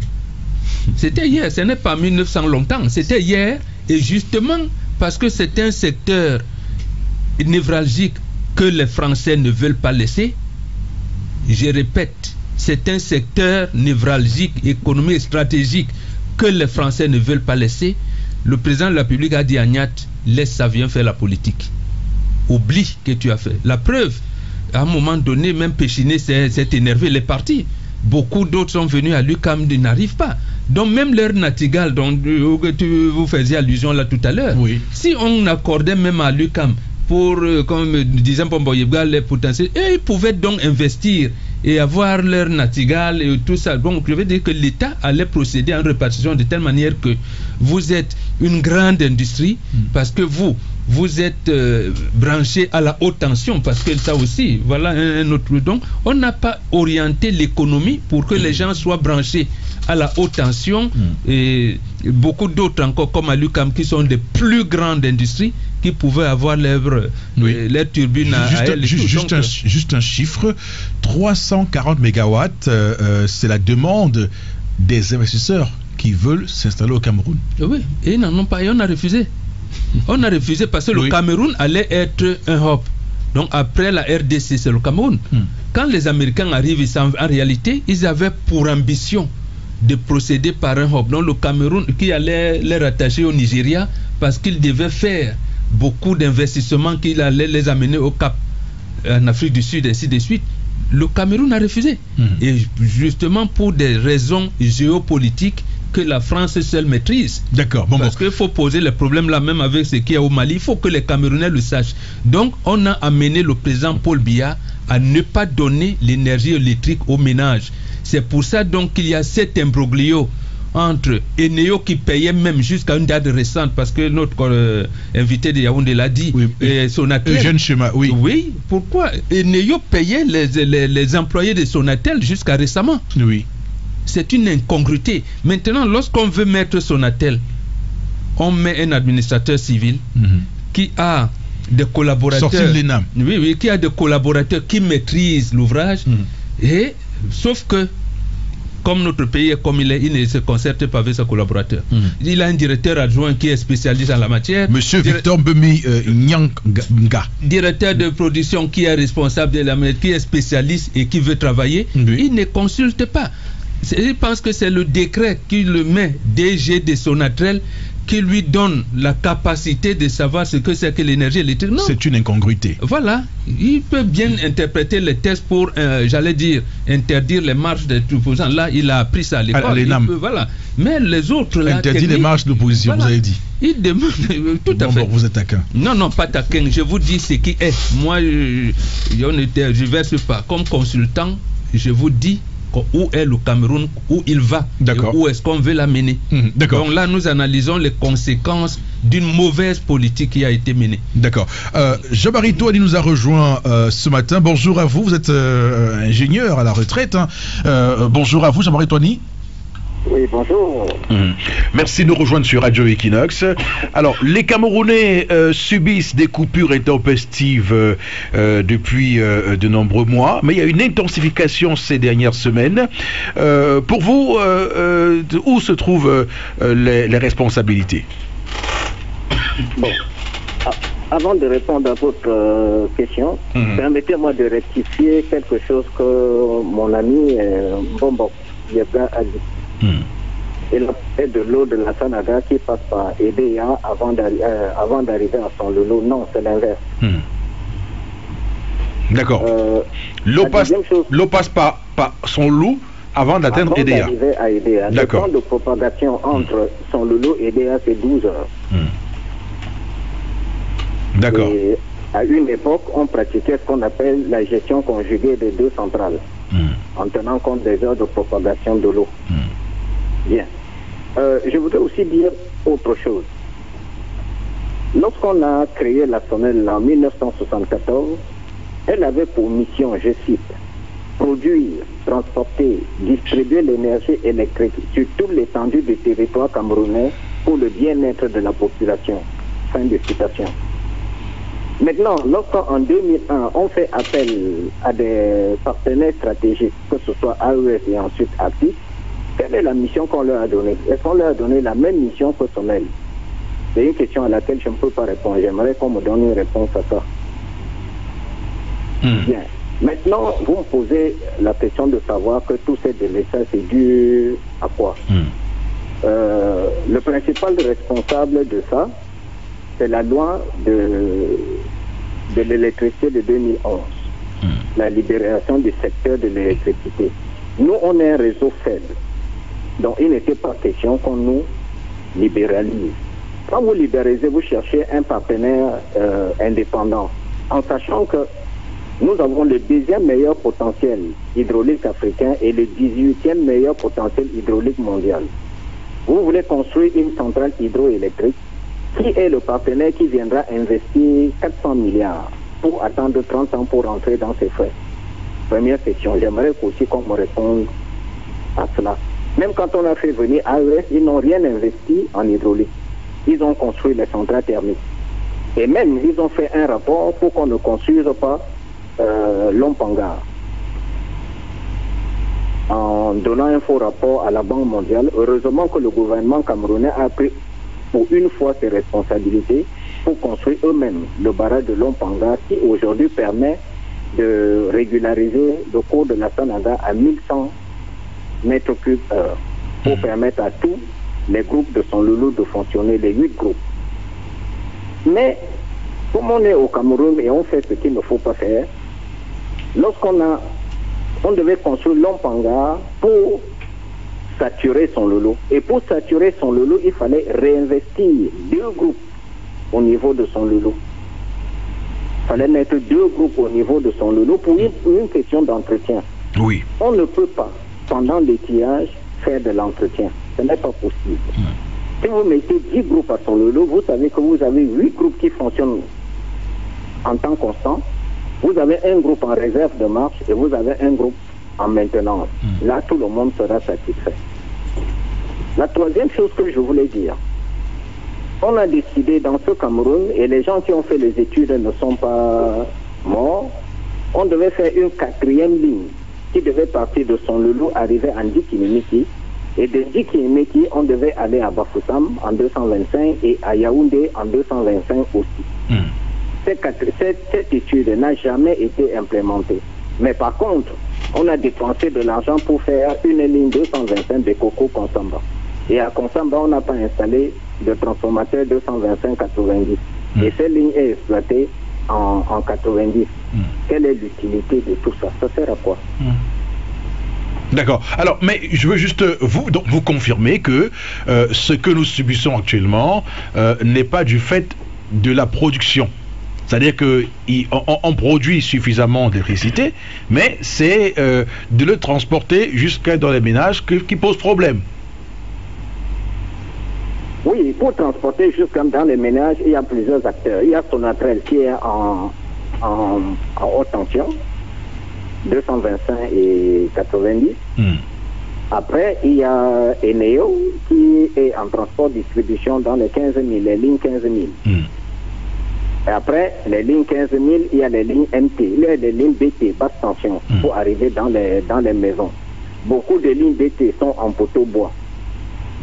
C'était hier, ce n'est pas 1900 longtemps, c'était hier. Et justement, parce que c'est un secteur névralgique que les Français ne veulent pas laisser, je répète, c'est un secteur névralgique, économique, stratégique que les Français ne veulent pas laisser. Le président de la République a dit à Niat, laisse ça, viens faire la politique. Oublie que tu as fait. La preuve, à un moment donné, même Péchiné s'est énervé, il est parti. Beaucoup d'autres sont venus à l'UQAM, ils n'arrivent pas. Donc même leur Natigal, dont vous faisiez allusion là tout à l'heure, si on accordait même à l'UQAM pour, comme disait Pomboyebga, les potentiels, et ils pouvaient donc investir et avoir leur Natigal et tout ça. Donc je veux dire que l'État allait procéder en répartition de telle manière que vous êtes une grande industrie, parce que vous êtes branché à la haute tension, parce que ça aussi, voilà un autre. Donc on n'a pas orienté l'économie pour que les gens soient branchés à la haute tension, et beaucoup d'autres encore comme à l'UQAM qui sont des plus grandes industries qui pouvaient avoir leurs turbines à elle. Juste un chiffre, 340 mégawatts, c'est la demande des investisseurs qui veulent s'installer au Cameroun. Oui, et ils n'en ont pas, et on a refusé. On a refusé parce que le Cameroun allait être un hub. Donc après la RDC, c'est le Cameroun. Quand les Américains arrivent, en réalité, ils avaient pour ambition de procéder par un hub. Donc le Cameroun qui allait les rattacher au Nigeria parce qu'ils devaient faire beaucoup d'investissements qui allaient les amener au Cap, en Afrique du Sud, ainsi de suite. Le Cameroun a refusé. Et justement pour des raisons géopolitiques que la France seule maîtrise. D'accord. Parce qu'il faut poser les problèmes là même avec ce qu'il y a au Mali. Il faut que les Camerounais le sachent. Donc on a amené le président Paul Biya à ne pas donner l'énergie électrique aux ménages. C'est pour ça donc qu'il y a cet imbroglio entre Eneo qui payait même jusqu'à une date récente, parce que notre invité de Yaoundé l'a dit, Sonatel. Eugène Chema, oui, pourquoi Eneo payait les employés de Sonatel jusqu'à récemment. Oui. c'est une incongruité. Maintenant, lorsqu'on veut mettre Sonatel, on met un administrateur civil qui a des collaborateurs. Sorti de l'ENAM. Oui, qui a des collaborateurs qui maîtrisent l'ouvrage. Et sauf que, comme notre pays est comme il est, il ne se concerte pas avec ses collaborateurs. Il a un directeur adjoint qui est spécialiste en la matière. Monsieur Victor Bemi Nyanga. Directeur de production qui est responsable de la matière, qui est spécialiste et qui veut travailler. Il ne consulte pas. Je pense que c'est le décret qui le met DG de Sonatrel qui lui donne la capacité de savoir ce que c'est que l'énergie électrique. Non. C'est une incongruité. Voilà. Il peut bien interpréter les tests pour, j'allais dire, interdire les marches des opposants. Là, il a appris ça à l'école. Voilà. Mais les autres, là... Interdit les marches d'opposition, voilà. Vous avez dit. Il demande... Tout à fait. Bon, vous êtes taquin. Non, pas taquin. Je vous dis ce qui est. Moi, je ne verse pas. Comme consultant, je vous dis où est le Cameroun, où il va, et où est-ce qu'on veut l'amener. Donc là, nous analysons les conséquences d'une mauvaise politique qui a été menée. D'accord. Jean-Marie Toani nous a rejoint ce matin. Bonjour à vous, vous êtes ingénieur à la retraite. Bonjour à vous, Jean-Marie Toani. Oui, bonjour. Merci de nous rejoindre sur Radio Equinox. Alors, les Camerounais subissent des coupures intempestives depuis de nombreux mois, mais il y a une intensification ces dernières semaines. Pour vous, où se trouvent les responsabilités? Bon. Avant de répondre à votre question, permettez-moi de rectifier quelque chose que mon ami Bombo a dit. Il a fait de l'eau de la Sanaga qui passe par EDA avant d'arriver à son lot. Non, c'est l'inverse. D'accord. L'eau passe par son lot avant d'atteindre EDA. À EDA. D'accord. Le temps de propagation entre son lot et EDA, c'est 12 heures. D'accord. Et à une époque, on pratiquait ce qu'on appelle la gestion conjuguée des deux centrales, en tenant compte des heures de propagation de l'eau. Bien. Je voudrais aussi dire autre chose. Lorsqu'on a créé la SONEL en 1974, elle avait pour mission, je cite, produire, transporter, distribuer l'énergie électrique sur toute l'étendue du territoire camerounais pour le bien-être de la population. Fin de citation. Maintenant, lorsqu'en 2001, on fait appel à des partenaires stratégiques, que ce soit AES et ensuite Actis, quelle est la mission qu'on leur a donnée? Est-ce qu'on leur a donné la même mission que SONEL? C'est une question à laquelle je ne peux pas répondre. J'aimerais qu'on me donne une réponse à ça. Bien. Maintenant, vous me posez la question de savoir que tous ces délaissages, c'est dû à quoi? Le principal responsable de ça, c'est la loi de l'électricité de 2011, la libération du secteur de l'électricité. Nous, on est un réseau faible, donc il n'était pas question qu'on nous libéralise. Quand vous libéralisez, vous cherchez un partenaire indépendant, en sachant que nous avons le 10e meilleur potentiel hydraulique africain et le 18e meilleur potentiel hydraulique mondial. Vous voulez construire une centrale hydroélectrique, qui est le partenaire qui viendra investir 400 milliards pour attendre 30 ans pour rentrer dans ces frais? Première question. J'aimerais aussi qu'on me réponde à cela. Même quand on a fait venir AES, ils n'ont rien investi en hydraulique. Ils ont construit les centrales thermiques. Et même, ils ont fait un rapport pour qu'on ne construise pas Lompanga. En donnant un faux rapport à la Banque mondiale, heureusement que le gouvernement camerounais a pris pour une fois ses responsabilités pour construire eux-mêmes le barrage de Lompanga qui aujourd'hui permet de régulariser le cours de la Sanaga à 1100 mètres cubes heure pour permettre à tous les groupes de son loulou de fonctionner, les 8 groupes. Mais comme on est au Cameroun et on fait ce qu'il ne faut pas faire, on devait construire Lompanga pour saturer son loulou. Et pour saturer son loulou, il fallait réinvestir 2 groupes au niveau de son loulou. Il fallait mettre 2 groupes au niveau de son loulou pour une question d'entretien. Oui. On ne peut pas, pendant l'étiage, faire de l'entretien. Ce n'est pas possible. Si vous mettez 10 groupes à son loulou, vous savez que vous avez 8 groupes qui fonctionnent en temps constant. Vous avez un groupe en réserve de marche et vous avez un groupe en maintenance. Là, tout le monde sera satisfait. La troisième chose que je voulais dire, on a décidé dans ce Cameroun, et les gens qui ont fait les études ne sont pas morts, on devait faire une 4e ligne qui devait partir de Son Loulou, arriver en Dikimimiki, et de Dikimimiki, on devait aller à Bafoussam en 225 et à Yaoundé en 225 aussi. Cette étude n'a jamais été implémentée. Mais par contre, on a dépensé de l'argent pour faire une ligne 225 de Koko Konsamba. Et à Konsamba, on n'a pas installé de transformateur 225-90. Et cette ligne est exploitée en 90. Quelle est l'utilité de tout ça? Ça sert à quoi? D'accord. Alors, mais je veux juste vous confirmer que ce que nous subissons actuellement n'est pas du fait de la production. C'est-à-dire qu'on produit suffisamment d'électricité, mais c'est de le transporter jusqu'à dans les ménages qui pose problème. Oui, pour transporter jusqu'à dans les ménages, il y a plusieurs acteurs. Il y a Sonatrel qui est en haute tension, 225 et 90. Après, il y a Eneo qui est en transport-distribution dans les 15 000, les lignes 15 000. Et après, les lignes 15 000, il y a les lignes MT, il y a les lignes BT, basse tension, pour arriver dans les maisons. Beaucoup de lignes BT sont en poteau bois.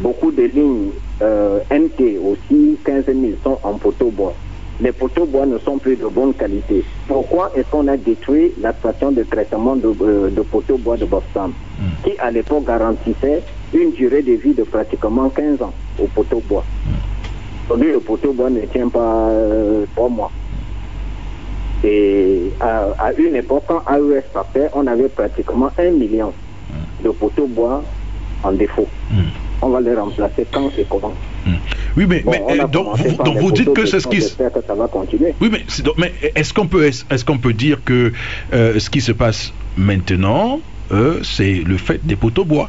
Beaucoup de lignes MT aussi, 15 000, sont en poteau bois. Les poteaux bois ne sont plus de bonne qualité. Pourquoi est-ce qu'on a détruit la station de traitement de poteaux bois de Bafoussam, qui à l'époque garantissait une durée de vie de pratiquement 15 ans au poteau bois? Aujourd'hui, le poteau bois ne tient pas 3 mois. Et à une époque, quand AES partait, on avait pratiquement 1 million de poteaux bois en défaut. On va les remplacer quand et comment? Oui, mais, bon, donc vous dites que c'est ce qui... J'espère que ça va continuer. Oui, mais est-ce qu'on peut dire que ce qui se passe maintenant, c'est le fait des poteaux bois?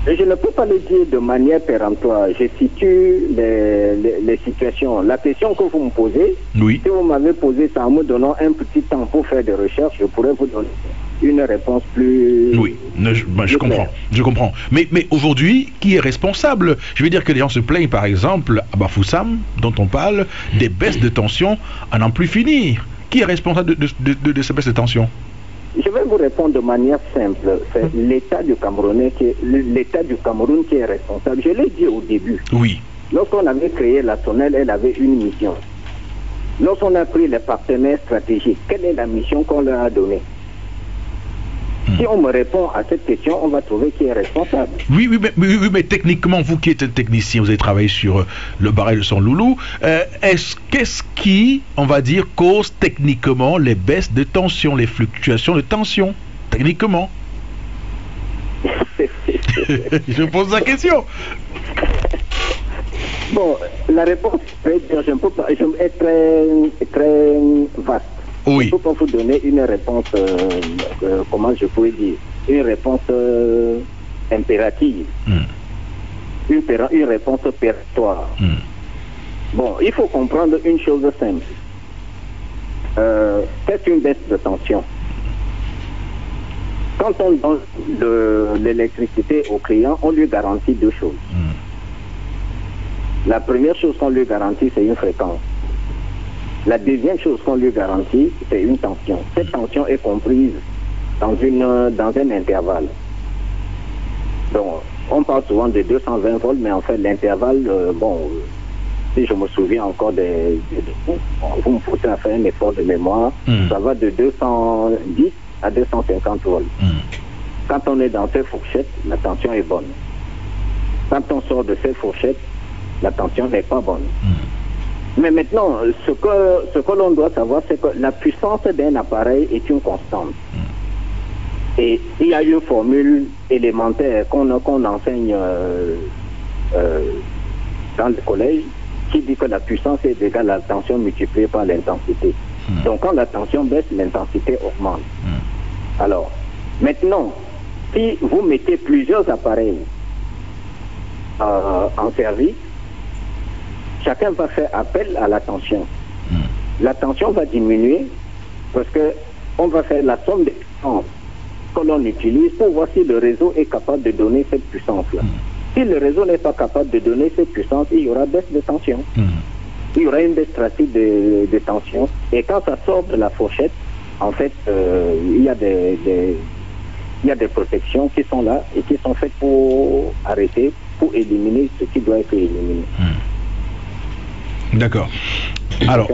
Je ne peux pas le dire de manière péremptoire. Je situe les situations. La question que vous me posez, oui. Si vous m'avez posé ça en me donnant un petit temps pour faire des recherches, je pourrais vous donner une réponse plus... Oui, je comprends. Mais aujourd'hui, qui est responsable? Je veux dire que les gens se plaignent, par exemple, à Bafoussam, dont on parle, des baisses de tension à n'en plus finir. Qui est responsable de ces baisses de tension? Je vais vous répondre de manière simple. C'est l'État du Cameroun qui est responsable. Je l'ai dit au début. Oui. Lorsqu'on avait créé la SONEL, elle avait une mission. Lorsqu'on a pris les partenaires stratégiques, quelle est la mission qu'on leur a donnée? Si on me répond à cette question, on va trouver qui est responsable. Oui, mais techniquement, vous qui êtes un technicien, vous avez travaillé sur le barrage de Son Loulou, qu'est-ce qui, on va dire, cause techniquement les baisses de tension, les fluctuations de tension, techniquement? Je pose la question. Bon, la réponse, est très vaste. Oui. Je ne peux pas vous donner une réponse, comment je pourrais dire, une réponse impérative, une réponse péremptoire. Bon, il faut comprendre une chose simple. C'est une baisse de tension. Quand on donne de l'électricité au client, on lui garantit deux choses. La première chose qu'on lui garantit, c'est une fréquence. La deuxième chose qu'on lui garantit, c'est une tension. Cette tension est comprise dans un intervalle. Donc, on parle souvent de 220 volts, mais en fait, l'intervalle, si je me souviens encore vous me poussez à faire un effort de mémoire, ça va de 210 à 250 volts. Quand on est dans cette fourchette, la tension est bonne. Quand on sort de cette fourchette, la tension n'est pas bonne. Mais maintenant, ce que l'on doit savoir, c'est que la puissance d'un appareil est une constante. Et il y a une formule élémentaire qu'on enseigne dans le collège qui dit que la puissance est égale à la tension multipliée par l'intensité. Donc quand la tension baisse, l'intensité augmente. Alors, maintenant, si vous mettez plusieurs appareils en service, chacun va faire appel à la tension. La tension va diminuer parce que on va faire la somme puissance que l'on utilise pour voir si le réseau est capable de donner cette puissance-là. Si le réseau n'est pas capable de donner cette puissance, il y aura baisse de tension. Il y aura une baisse drastique de tension. Et quand ça sort de la fourchette, en fait, il y a des protections qui sont là et qui sont faites pour arrêter, pour éliminer ce qui doit être éliminé. D'accord. Alors,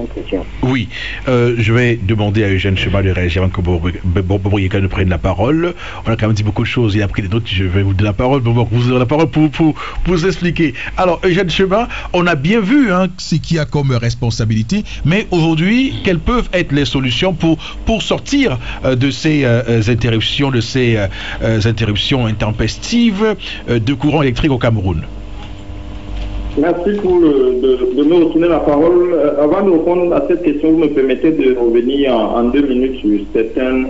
oui, je vais demander à Eugène Cheba de réagir avant que Bobriéka ne prenne la parole. On a quand même dit beaucoup de choses, il a pris des notes, je vais vous donner la parole, vous aurez la parole pour vous expliquer. Alors, Eugène Cheba, on a bien vu ce qu'il y a comme responsabilité, mais aujourd'hui, quelles peuvent être les solutions pour sortir de ces interruptions, interruptions intempestives de courant électrique au Cameroun? Merci de me retourner la parole. Avant de répondre à cette question, vous me permettez de revenir en 2 minutes sur certains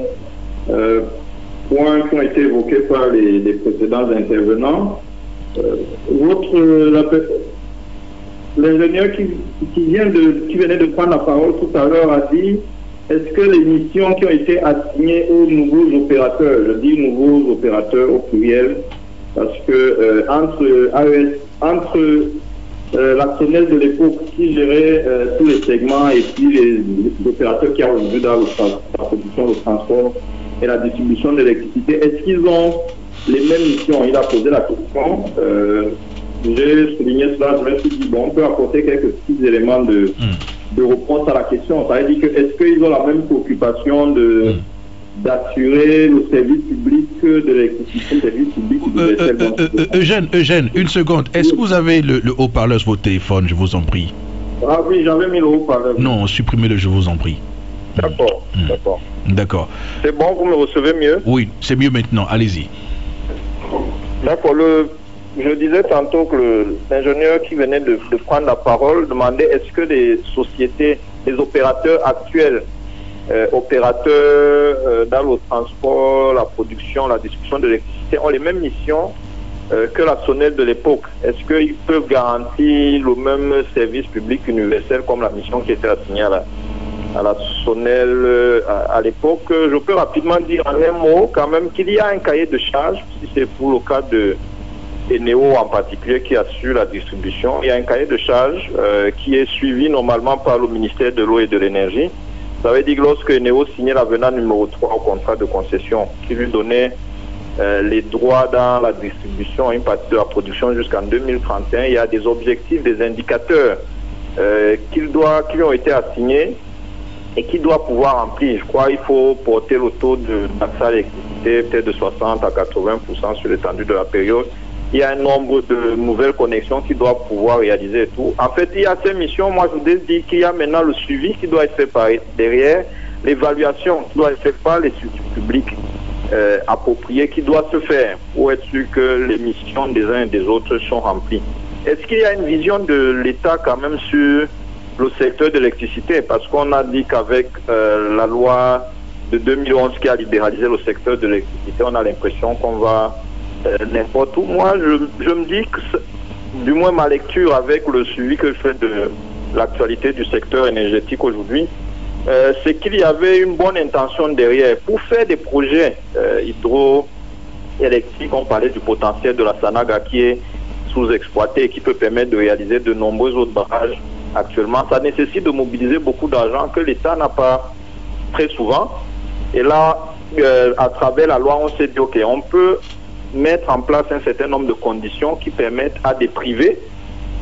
points qui ont été évoqués par les précédents intervenants. L'ingénieur qui venait de prendre la parole tout à l'heure a dit: est-ce que les missions qui ont été assignées aux nouveaux opérateurs, je dis nouveaux opérateurs au pluriel, parce que entre l'actionnaire de l'époque qui gérait tous les segments et puis les opérateurs qui ont aujourd'hui dans la production, le transport et la distribution d'électricité, est-ce qu'ils ont les mêmes missions? Il a posé la question. J'ai souligné cela, je me suis dit, bon, on peut apporter quelques petits éléments de réponse à la question. Ça veut dire que est-ce qu'ils ont la même préoccupation d'assurer le service public de l'électricité, le service public Eugène, une seconde. Est-ce que vous avez le haut-parleur sur votre téléphone, je vous en prie? Ah oui, j'avais mis le haut-parleur. Non, supprimez-le, je vous en prie. D'accord. C'est bon, vous me recevez mieux? Oui, c'est mieux maintenant, allez-y. D'accord, je disais tantôt que l'ingénieur qui venait de prendre la parole demandait est-ce que les sociétés, les opérateurs actuels, opérateurs dans le transport, la production, la distribution de l'électricité ont les mêmes missions que la SONEL de l'époque. Est-ce qu'ils peuvent garantir le même service public universel comme la mission qui était assignée à la SONEL à l'époque? Je peux rapidement dire en un mot quand même qu'il y a un cahier de charge, si c'est pour le cas de Eneo en particulier qui assure la distribution. Il y a un cahier de charge qui est suivi normalement par le ministère de l'eau et de l'énergie. Ça veut dire que lorsque Eneo signait l'avenant numéro 3 au contrat de concession qui lui donnait les droits dans la distribution, une partie de la production jusqu'en 2031, il y a des objectifs, des indicateurs qui lui ont été assignés et qui doit pouvoir remplir. Je crois qu'il faut porter le taux d'accès à l'électricité peut-être de 60 à 80% sur l'étendue de la période. Il y a un nombre de nouvelles connexions qui doivent pouvoir réaliser et tout. En fait, il y a ces missions. Moi, je voudrais dire qu'il y a maintenant le suivi qui doit être fait par derrière, l'évaluation qui doit être faite par les structures publiques appropriées qui doit se faire pour être sûr que les missions des uns et des autres sont remplies. Est-ce qu'il y a une vision de l'État quand même sur le secteur de l'électricité? Parce qu'on a dit qu'avec la loi de 2011 qui a libéralisé le secteur de l'électricité, on a l'impression qu'on va n'importe où. Moi, je me dis que, du moins ma lecture avec le suivi que je fais de l'actualité du secteur énergétique aujourd'hui, c'est qu'il y avait une bonne intention derrière. Pour faire des projets hydroélectriques, on parlait du potentiel de la Sanaga qui est sous-exploité et qui peut permettre de réaliser de nombreux autres barrages actuellement. Ça nécessite de mobiliser beaucoup d'argent que l'État n'a pas très souvent. Et là, à travers la loi, on s'est dit, ok, on peut mettre en place un certain nombre de conditions qui permettent à des privés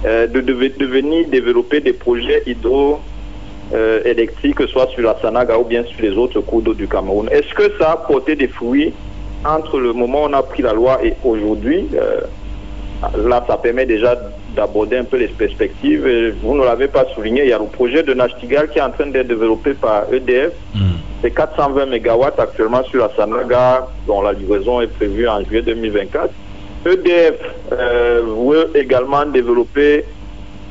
de venir développer des projets hydroélectriques, soit sur la Sanaga ou bien sur les autres cours d'eau du Cameroun. Est-ce que ça a porté des fruits entre le moment où on a pris la loi et aujourd'hui? Là, ça permet déjà d'aborder un peu les perspectives. Vous ne l'avez pas souligné, il y a le projet de Nachtigal qui est en train d'être développé par EDF. C'est 420 MW actuellement sur la Sanaga, dont la livraison est prévue en juillet 2024. EDF veut également développer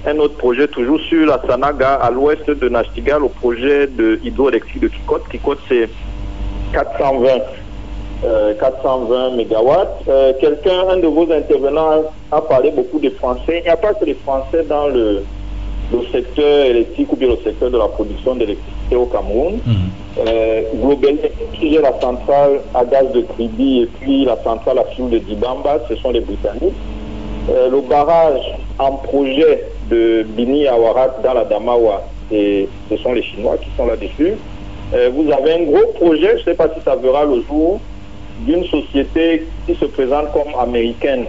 un autre projet toujours sur la Sanaga à l'ouest de Nachtigal, au projet de hydroélectrique de Kikot. Kikot, c'est 420 MW. Un de vos intervenants a parlé beaucoup des Français. Il n'y a pas que les Français dans le secteur électrique ou bien le secteur de la production d'électricité au Cameroun. Globalement, j'ai la centrale à gaz de Kribi et puis la centrale à fioul de Dibamba, ce sont les Britanniques. Le barrage en projet de Bini Awarat dans la Damawa, et ce sont les Chinois qui sont là-dessus. Vous avez un gros projet, je ne sais pas si ça verra le jour, d'une société qui se présente comme américaine,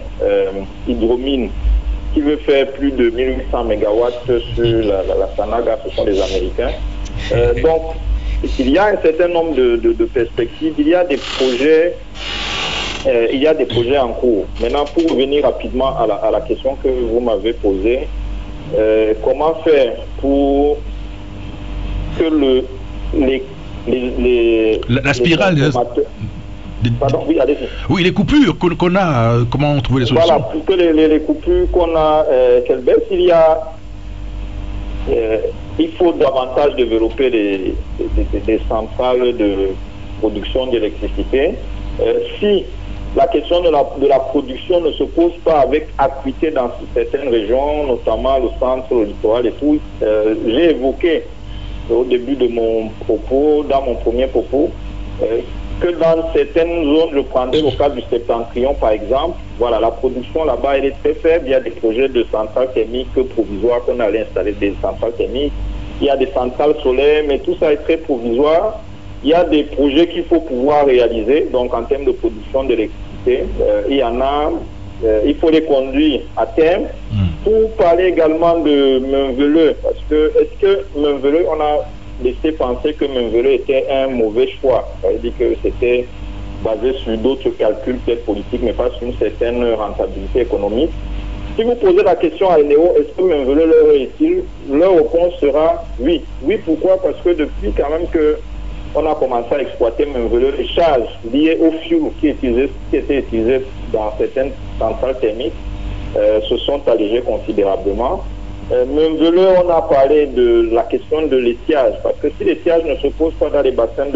Hydromine, qui veut faire plus de 1800 MW sur la Sanaga, ce sont les Américains. Donc, il y a un certain nombre de perspectives, il y a des projets en cours. Maintenant, pour revenir rapidement à la question que vous m'avez posée, comment faire pour que la spirale Pardon, oui, allez-y. Oui, les coupures qu'on a, comment trouver les solutions? Voilà, pour que les coupures qu'on a, qu'elles baissent, il faut davantage développer des centrales de production d'électricité. Si la question de la production ne se pose pas avec acuité dans certaines régions, notamment le centre, le littoral et tout, j'ai évoqué au début de mon propos, dans mon premier propos, que dans certaines zones, je prendrai le cas du Septentrion par exemple, voilà, la production là-bas elle est très faible, il y a des projets de centrales thermiques provisoires qu'on allait installer des centrales thermiques, il y a des centrales solaires, mais tout ça est très provisoire. Il y a des projets qu'il faut pouvoir réaliser, donc en termes de production d'électricité, il y en a, il faut les conduire à terme. Pour parler également de Menveleu, parce que est-ce que Menveleu, on a laissé penser que Menveleu était un mauvais choix, c'est-à-dire que c'était basé sur d'autres calculs peut-être politiques, mais pas sur une certaine rentabilité économique. Si vous posez la question à Eneo, est-ce que Menveleu leur est utile? Leur réponse sera oui. Oui, pourquoi? Parce que depuis quand même que on a commencé à exploiter Menveleu, les charges liées au fioul qui étaient utilisées dans certaines centrales thermiques se sont allégées considérablement. Menveleu, on a parlé de la question de l'étiage, parce que si l'étiage ne se pose pas dans les bassins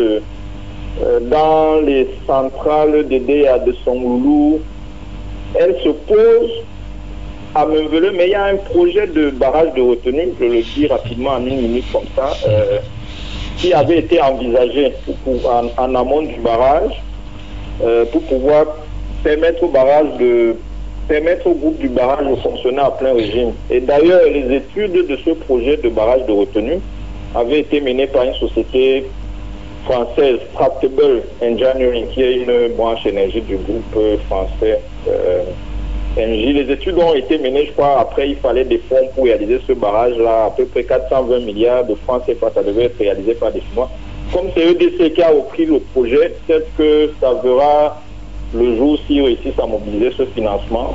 dans les centrales d'Edea de Songoulou, elle se pose à Menveleu, mais il y a un projet de barrage de retenue, je le dis rapidement en une minute comme ça, qui avait été envisagé en amont du barrage pour pouvoir permettre au groupe du barrage de fonctionner à plein régime. Et d'ailleurs, les études de ce projet de barrage de retenue avaient été menées par une société française, Tractable Engineering, qui est une branche énergie du groupe français Engie. Les études ont été menées, je crois, après il fallait des fonds pour réaliser ce barrage-là, à peu près 420 milliards de francs CFA, ça devait être réalisé par des Chinois. Comme c'est EDC qui a repris le projet, peut-être que ça verra le jour s'ils réussissent à mobiliser ce financement.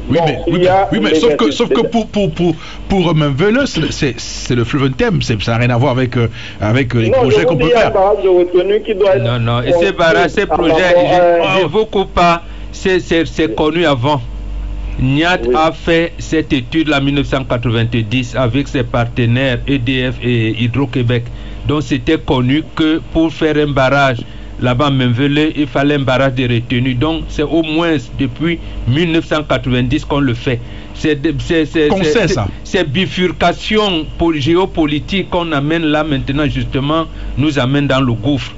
Mais sauf que pour Menveleu, c'est le fleuve Thème, ça n'a rien à voir avec les projets qu'on peut faire. Non, et ces barrages, ces projets, je ne vous coupe pas, c'est connu avant. Niat a fait cette étude en 1990 avec ses partenaires EDF et Hydro-Québec. Donc c'était connu que pour faire un barrage là-bas à Menveleu, il fallait un barrage de retenue. Donc c'est au moins depuis 1990 qu'on le fait. Ces bifurcations géopolitiques qu'on amène là maintenant justement nous amène dans le gouffre.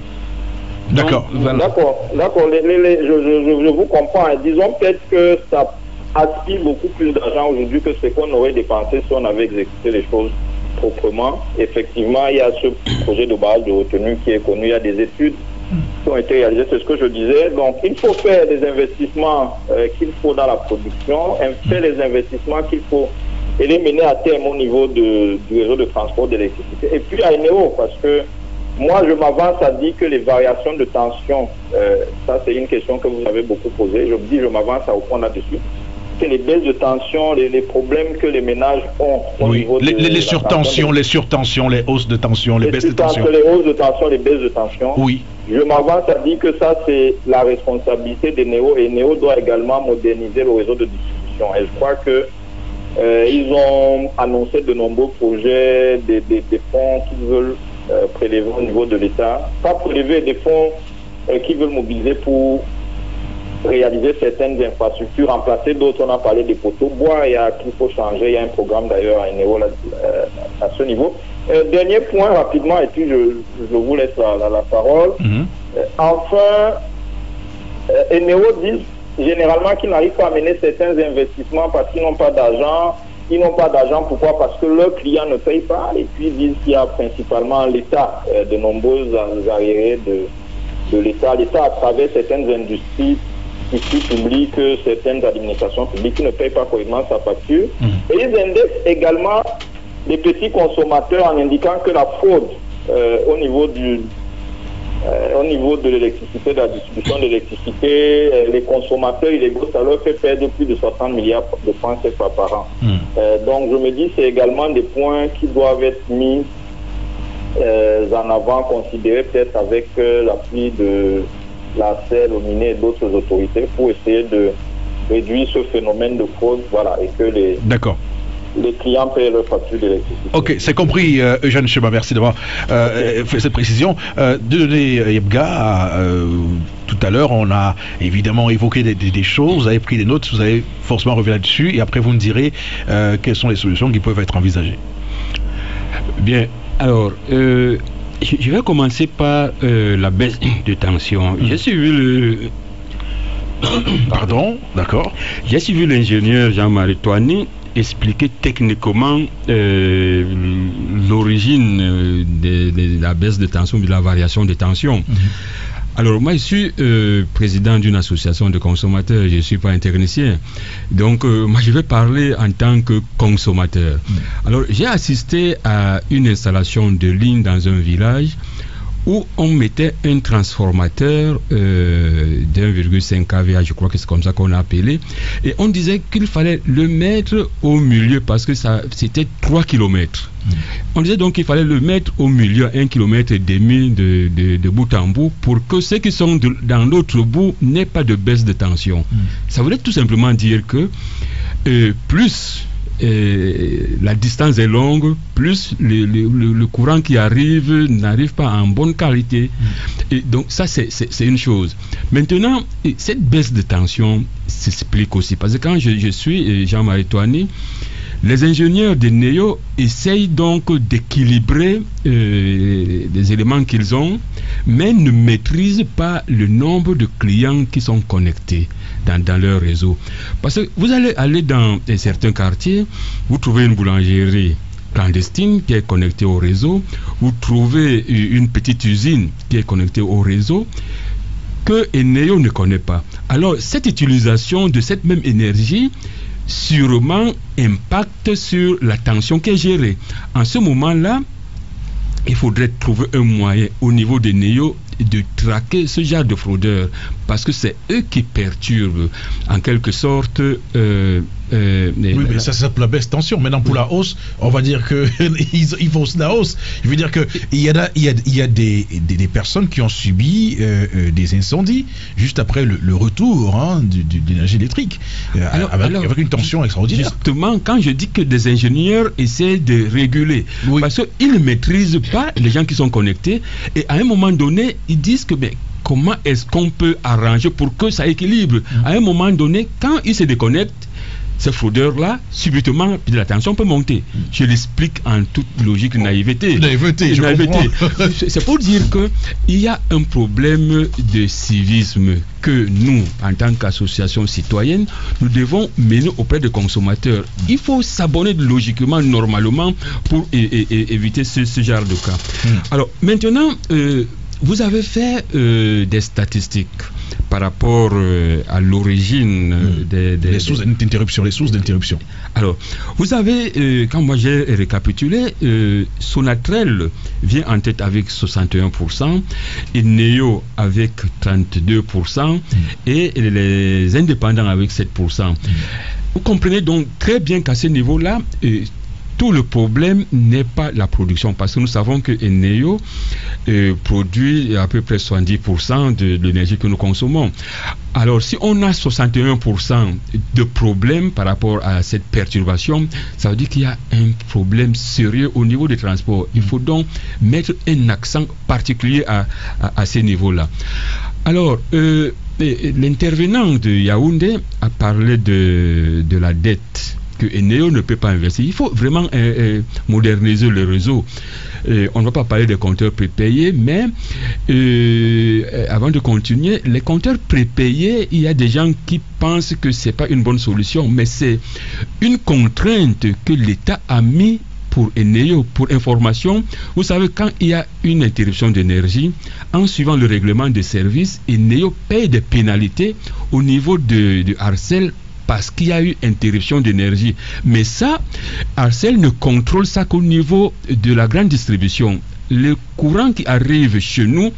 D'accord. D'accord. Je vous comprends. Disons peut-être que ça aspire beaucoup plus d'argent aujourd'hui que ce qu'on aurait dépensé si on avait exécuté les choses proprement. Effectivement, il y a ce projet de barrage de retenue qui est connu. Il y a des études qui ont été réalisées, c'est ce que je disais. Donc, il faut faire des investissements qu'il faut dans la production, faire les investissements qu'il faut et les mener à terme au niveau du réseau de transport d'électricité. Et puis à Eneo, parce que moi, je m'avance à dire que les variations de tension, ça c'est une question que vous avez beaucoup posée, je m'avance à répondre là-dessus, que les baisses de tension, les problèmes que les ménages ont au niveau les surtensions, les hausses de tension, les baisses de tension. Les hausses de tension, les baisses de tension. Oui. Je m'avance à dire que ça c'est la responsabilité d'Eneo et Eneo doit également moderniser le réseau de distribution. Et je crois que ils ont annoncé de nombreux projets, des fonds qu'ils veulent prélever au niveau de l'État, pas prélever des fonds qu'ils veulent mobiliser pour réaliser certaines infrastructures, remplacer d'autres. On a parlé des poteaux bois, qu'il faut changer. Il y a un programme d'ailleurs à Eneo à ce niveau. Dernier point rapidement, et puis je vous laisse la parole. Enfin, Eneo dit généralement qu'ils n'arrivent pas à mener certains investissements parce qu'ils n'ont pas d'argent. Ils n'ont pas d'argent, pourquoi? Parce que leurs clients ne payent pas, et puis ils disent qu'il y a principalement l'État, de nombreux arriérés de l'État. L'État, à travers certaines industries ici publiques, certaines administrations publiques qui ne payent pas correctement sa facture. Et ils indexent également les petits consommateurs en indiquant que la fraude au niveau de l'électricité, de la distribution de l'électricité, les consommateurs illégaux, ça leur fait perdre plus de 60 milliards de francs CFA par an. Donc je me dis c'est également des points qui doivent être mis en avant, considérés peut-être avec l'appui de la CEL, OMINE et d'autres autorités pour essayer de réduire ce phénomène de fraude, voilà, et que les clients payent leur facture d'électricité. Ok, c'est compris, Eugène Cheba, merci d'avoir fait cette précision. Dieudonné Yebga, tout à l'heure, on a évidemment évoqué des choses, vous avez pris des notes, vous avez forcément revu là-dessus, et après vous me direz quelles sont les solutions qui peuvent être envisagées. Bien, alors, je vais commencer par la baisse de tension. J'ai suivi le... Pardon, d'accord. J'ai suivi l'ingénieur Jean-Marie Toani expliquer techniquement l'origine de la baisse de tension, de la variation de tension. Alors moi je suis président d'une association de consommateurs, je ne suis pas un technicien, donc moi je vais parler en tant que consommateur. Alors j'ai assisté à une installation de ligne dans un village où on mettait un transformateur d'1,5 kVA, je crois que c'est comme ça qu'on l'a appelé, et on disait qu'il fallait le mettre au milieu parce que c'était 3 km. On disait donc qu'il fallait le mettre au milieu, 1,5 km de bout en bout, pour que ceux qui sont dans l'autre bout n'aient pas de baisse de tension. Ça voulait tout simplement dire que plus la distance est longue, plus le courant qui n'arrive pas en bonne qualité. Et donc ça c'est une chose. Maintenant, cette baisse de tension s'explique aussi parce que quand je suis Jean-Marie Toani, les ingénieurs de NEO essayent donc d'équilibrer les éléments qu'ils ont, mais ne maîtrisent pas le nombre de clients qui sont connectés dans leur réseau. Parce que vous allez aller dans certains quartiers, vous trouvez une boulangerie clandestine qui est connectée au réseau, vous trouvez une petite usine qui est connectée au réseau, que Eneo ne connaît pas. Alors cette utilisation de cette même énergie sûrement impacte sur la tension qui est gérée. En ce moment-là, il faudrait trouver un moyen au niveau des NEO de traquer ce genre de fraudeurs parce que c'est eux qui perturbent en quelque sorte oui, mais ça c'est pour la baisse de tension. Maintenant pour la hausse, on va dire que ils font la hausse. Je veux dire que il y a des personnes qui ont subi des incendies juste après le retour de l'énergie électrique avec une tension extraordinaire. Justement, quand je dis que des ingénieurs essaient de réguler, parce qu'ils ne maîtrisent pas les gens qui sont connectés, et à un moment donné ils disent que comment est-ce qu'on peut arranger pour que ça équilibre. À un moment donné, quand ils se déconnectent, ces fraudeurs-là, subitement, la tension peut monter. Je l'explique en toute logique, naïveté. C'est pour dire qu'il y a un problème de civisme que nous, en tant qu'association citoyenne, nous devons mener auprès des consommateurs. Il faut s'abonner logiquement, normalement, pour éviter ce genre de cas. Alors, maintenant, vous avez fait des statistiques par rapport à l'origine des sources d'interruption. Alors, vous avez, quand moi j'ai récapitulé, Sonatrel vient en tête avec 61%, et Neo avec 32%, et les indépendants avec 7%. Vous comprenez donc très bien qu'à ce niveau-là, tout le problème n'est pas la production, parce que nous savons que Eneo produit à peu près 70% de l'énergie que nous consommons. Alors, si on a 61% de problème par rapport à cette perturbation, ça veut dire qu'il y a un problème sérieux au niveau des transports. Il faut donc mettre un accent particulier à ces niveaux-là. Alors, l'intervenant de Yaoundé a parlé de la dette que Eneo ne peut pas investir. Il faut vraiment moderniser le réseau. On ne va pas parler des compteurs prépayés, mais avant de continuer, les compteurs prépayés, il y a des gens qui pensent que ce n'est pas une bonne solution, mais c'est une contrainte que l'État a mis pour Eneo. Pour information, vous savez, quand il y a une interruption d'énergie, en suivant le règlement des services, Eneo paye des pénalités au niveau de Arcel parce qu'il y a eu interruption d'énergie. Mais ça, Arcel ne contrôle ça qu'au niveau de la grande distribution. Le courant qui arrive chez nous,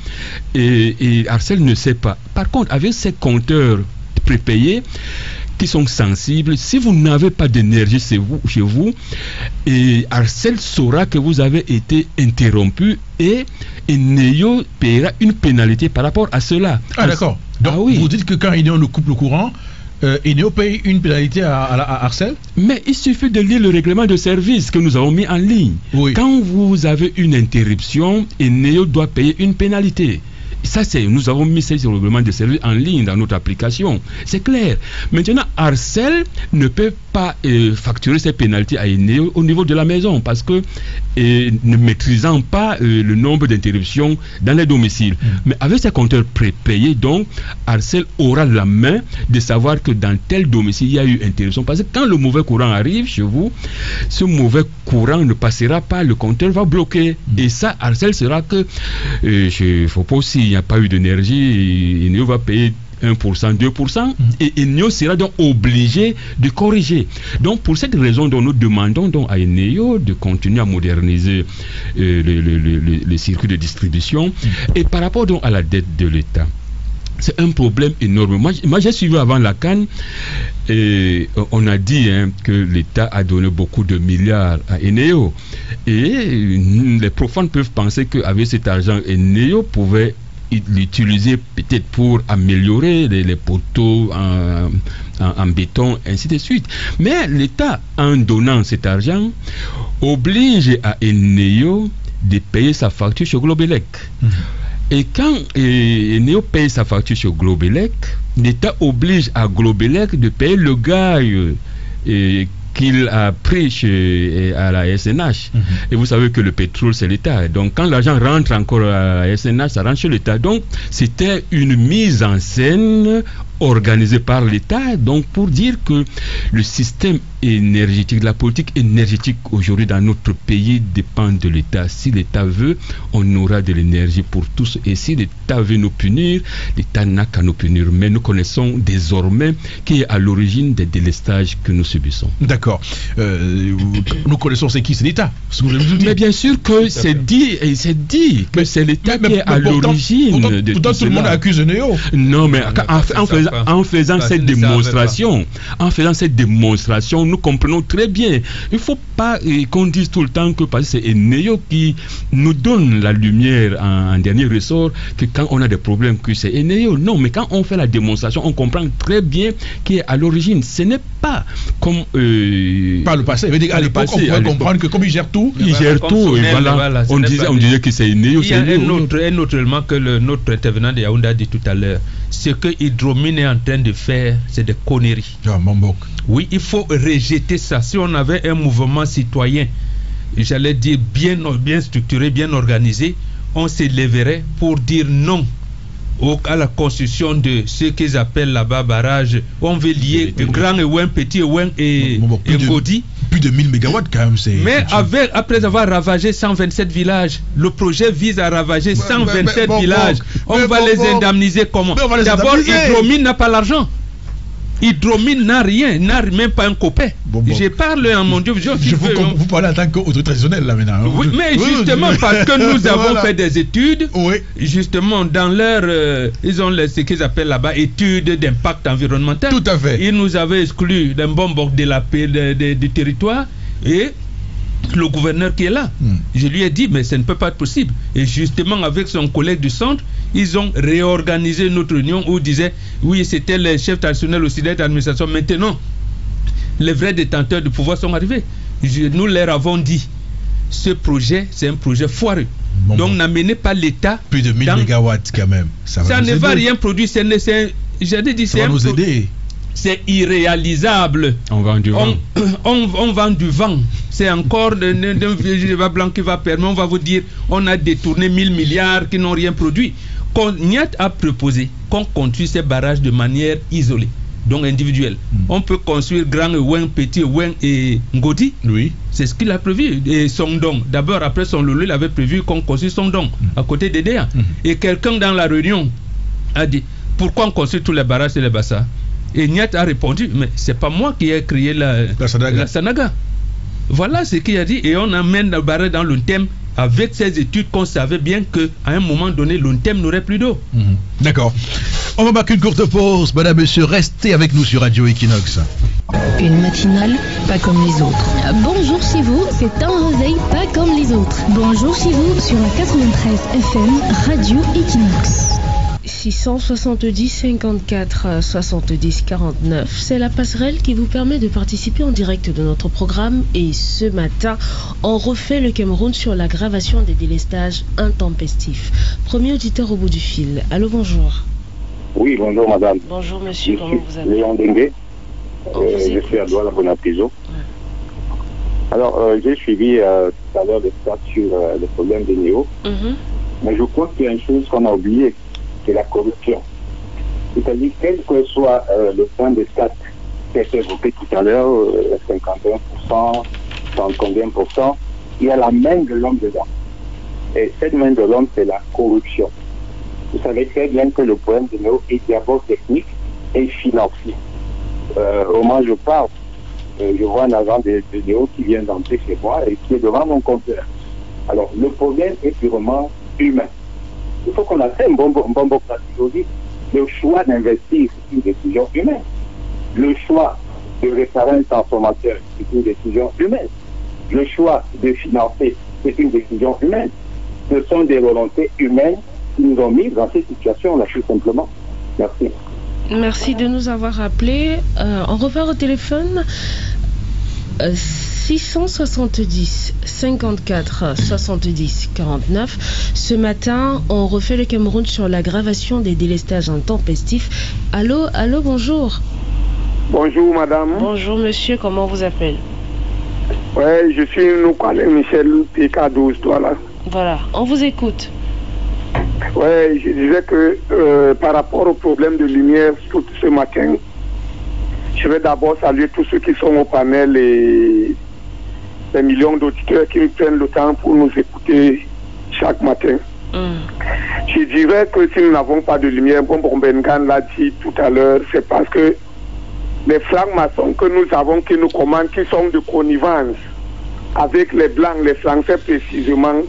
et Arcel ne sait pas. Par contre, avec ces compteurs prépayés, qui sont sensibles, si vous n'avez pas d'énergie chez vous, et Arcel saura que vous avez été interrompu et Eneo paiera une pénalité par rapport à cela. Ah d'accord. Donc oui. Vous dites que quand Eneo nous coupe le courant, Eneo paye une pénalité à Arcel? Mais il suffit de lire le règlement de service que nous avons mis en ligne. Oui. Quand vous avez une interruption, Eneo doit payer une pénalité. Ça, nous avons mis ce règlement de service en ligne dans notre application. C'est clair. Maintenant, Arcel ne peut pas facturer ces pénalités à Eneo au niveau de la maison parce que ne maîtrisant pas le nombre d'interruptions dans les domiciles. Mais avec ces compteurs prépayés, donc, Arcel aura la main de savoir que dans tel domicile, il y a eu interruption. Parce que quand le mauvais courant arrive chez vous, ce mauvais courant ne passera pas, le compteur va bloquer. Et ça, Arcel sera que, il ne faut pas aussi, il n'y a pas eu d'énergie, Eneo va payer 1%, 2%, et Eneo sera donc obligé de corriger. Donc pour cette raison, donc, nous demandons donc à Eneo de continuer à moderniser les circuits de distribution. Et par rapport donc à la dette de l'État, c'est un problème énorme. Moi j'ai suivi avant la CAN, et on a dit que l'État a donné beaucoup de milliards à Eneo. Et les profanes peuvent penser qu'avec cet argent, Eneo pouvait l'utiliser peut-être pour améliorer les poteaux en béton, ainsi de suite. Mais l'État, en donnant cet argent, oblige à Eneo de payer sa facture chez Globelec. Et quand Eneo paye sa facture chez Globelec, l'État oblige à Globelec de payer le gage qu'il a pris à la SNH. Et vous savez que le pétrole, c'est l'État. Donc, quand l'argent rentre encore à la SNH, ça rentre chez l'État. Donc, c'était une mise en scène organisée par l'État, donc pour dire que le système énergétique, la politique énergétique aujourd'hui dans notre pays dépend de l'État. Si l'État veut, on aura de l'énergie pour tous. Et si l'État veut nous punir, l'État n'a qu'à nous punir. Mais nous connaissons désormais qui est à l'origine des délestages que nous subissons. D'accord. Nous connaissons c'est qui? C'est l'État. Mais bien sûr que c'est dit que c'est l'État qui est à l'origine de tout cela. Le monde accuse Eneo. Non, mais en faisant cette démonstration, nous comprenons très bien. Il ne faut pas qu'on dise tout le temps que parce que c'est Eneo qui nous donne la lumière en dernier ressort, que quand on a des problèmes, que c'est Eneo. Non, mais quand on fait la démonstration, on comprend très bien qui est à l'origine. Ce n'est pas comme... Par le passé. À l'époque, on pouvait comprendre que comme il gère tout... Il gère tout, et voilà. On disait que c'est Eneo. Il y a un autre élément que notre intervenant de Yaoundé a dit tout à l'heure. Ce que Hydromine est en train de faire, c'est des conneries. Oui, il faut rejeter ça. Si on avait un mouvement citoyen, j'allais dire bien structuré, bien organisé, on s'élèverait pour dire non à la construction de ce qu'ils appellent là-bas barrage. On veut lier Grand Ewen, Petit Ewen et Godi. Plus de 1000 MW quand même. Mais après avoir ravagé 127 villages, le projet vise à ravager 127 villages. On va les indemniser comment? D'abord, Hydromine n'a pas l'argent. Hydromine n'a rien, n'a même pas un copain. Je parle en mon Dieu. Vous parlez en tant qu'autorité traditionnelle là maintenant. Oui, mais justement parce que nous avons fait des études, justement dans leur, ils ont ce qu'ils appellent là-bas études d'impact environnemental. Tout à fait. Ils nous avaient exclus d'un bon bord de la paix du territoire et le gouverneur qui est là, je lui ai dit mais ça ne peut pas être possible. Et justement avec son collègue du centre, ils ont réorganisé notre union où disait oui c'était les chefs traditionnels aussi d'administration. Maintenant les vrais détenteurs de pouvoir sont arrivés. Nous leur avons dit ce projet c'est un projet foireux. Donc n'amenez pas l'État. Plus de 1000 mégawatts quand même. Ça ne va rien produire. J'allais dire ça va nous aider. c'est irréalisable. On vend du vent. On vend du vent. C'est encore d'un vieux blanc qui va permettre, on va vous dire, on a détourné 1000 milliards qui n'ont rien produit. Niat a proposé qu'on construise ces barrages de manière isolée, donc individuelle. On peut construire Grand Ouin, Petit Ouin et Ngodi. Oui. C'est ce qu'il a prévu. Et Sondong. D'abord, après son lolo, il avait prévu qu'on construise Sondong à côté d'Edea. Et quelqu'un dans la réunion a dit, pourquoi on construit tous les barrages et les bassins? Et Niat a répondu, mais c'est pas moi qui ai créé la Sanaga. Voilà ce qu'il a dit. Et on amène le barrage dans le thème avec ces études qu'on savait bien qu'à un moment donné, l'ONTEM n'aurait plus d'eau. D'accord. On va marquer une courte pause. Madame, monsieur, restez avec nous sur Radio Equinox. Une matinale pas comme les autres. Bonjour chez vous, c'est un réveil pas comme les autres. Bonjour chez vous sur la 93 FM Radio Equinox. 670 54 70 49, c'est la passerelle qui vous permet de participer en direct de notre programme. Et ce matin, on refait le Cameroun sur l'aggravation des délestages intempestifs. Premier auditeur au bout du fil. Allô, bonjour. Oui, bonjour madame. Bonjour monsieur, comment vous allez? Léon Dengue. Je suis à Douala Bonapiso. Alors, j'ai suivi tout à l'heure le stade sur le problème des néo. Mais je crois qu'il y a une chose qu'on a oubliée, c'est la corruption. C'est-à-dire, quel que soit le point de stade qui a été évoqué tout à l'heure, 51%, 100 combien %, il y a la main de l'homme dedans. Et cette main de l'homme, c'est la corruption. Vous savez très bien que le problème de néo est d'abord technique et financier. Au moment où je parle, je vois un agent de néo qui vient d'entrer chez moi et qui est devant mon compteur. Alors, le problème est purement humain. Il faut qu'on atteigne un bon pratique aujourd'hui. Le choix d'investir, c'est une décision humaine. Le choix de réparer un transformateur, c'est une décision humaine. Le choix de financer, c'est une décision humaine. Ce sont des volontés humaines qui nous ont mis dans cette situation-là, tout simplement. Merci. Merci de nous avoir appelés. On repart au téléphone. 670 54 70 49. Ce matin, on refait le Cameroun sur l'aggravation des délestages intempestifs. Allô, bonjour. Bonjour madame. Bonjour monsieur, comment vous appelez? Ouais, je suis Noukale Michel PK12, voilà. Voilà, on vous écoute. Ouais, je disais que par rapport au problème de lumière ce matin, je vais d'abord saluer tous ceux qui sont au panel et les millions d'auditeurs qui prennent le temps pour nous écouter chaque matin. Je dirais que si nous n'avons pas de lumière, Bengan l'a dit tout à l'heure, c'est parce que les francs-maçons que nous avons qui nous commandent, qui sont de connivence avec les Blancs, les Français précisément,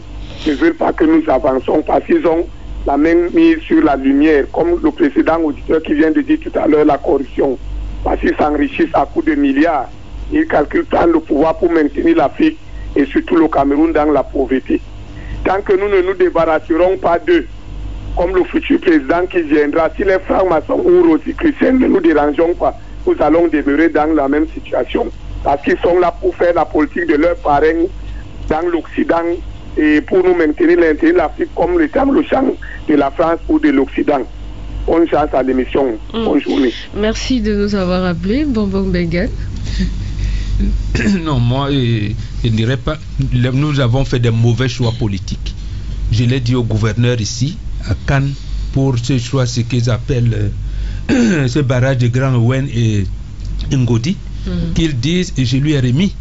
ne veulent pas que nous avançons parce qu'ils ont la main mise sur la lumière, comme le précédent auditeur qui vient de dire tout à l'heure, la corruption. Parce qu'ils s'enrichissent à coups de milliards. Ils calculent tant le pouvoir pour maintenir l'Afrique et surtout le Cameroun dans la pauvreté. Tant que nous ne nous débarrasserons pas d'eux, comme le futur président qui viendra, si les francs-maçons ou rosicruciens ne nous dérangeons pas, nous allons demeurer dans la même situation. Parce qu'ils sont là pour faire la politique de leurs parrains dans l'Occident et pour nous maintenir l'intérêt de l'Afrique comme le champ de la France ou de l'Occident. Bonne chance à l'émission. Bonne journée. Merci de nous avoir appelés. Bonbon Bengan. Non, moi, je ne dirais pas. Nous avons fait des mauvais choix politiques. Je l'ai dit au gouverneur ici, à Cannes, pour ce choix, ce qu'ils appellent ce barrage de Grand Ouen et Ngodi, qu'ils disent, et je lui ai remis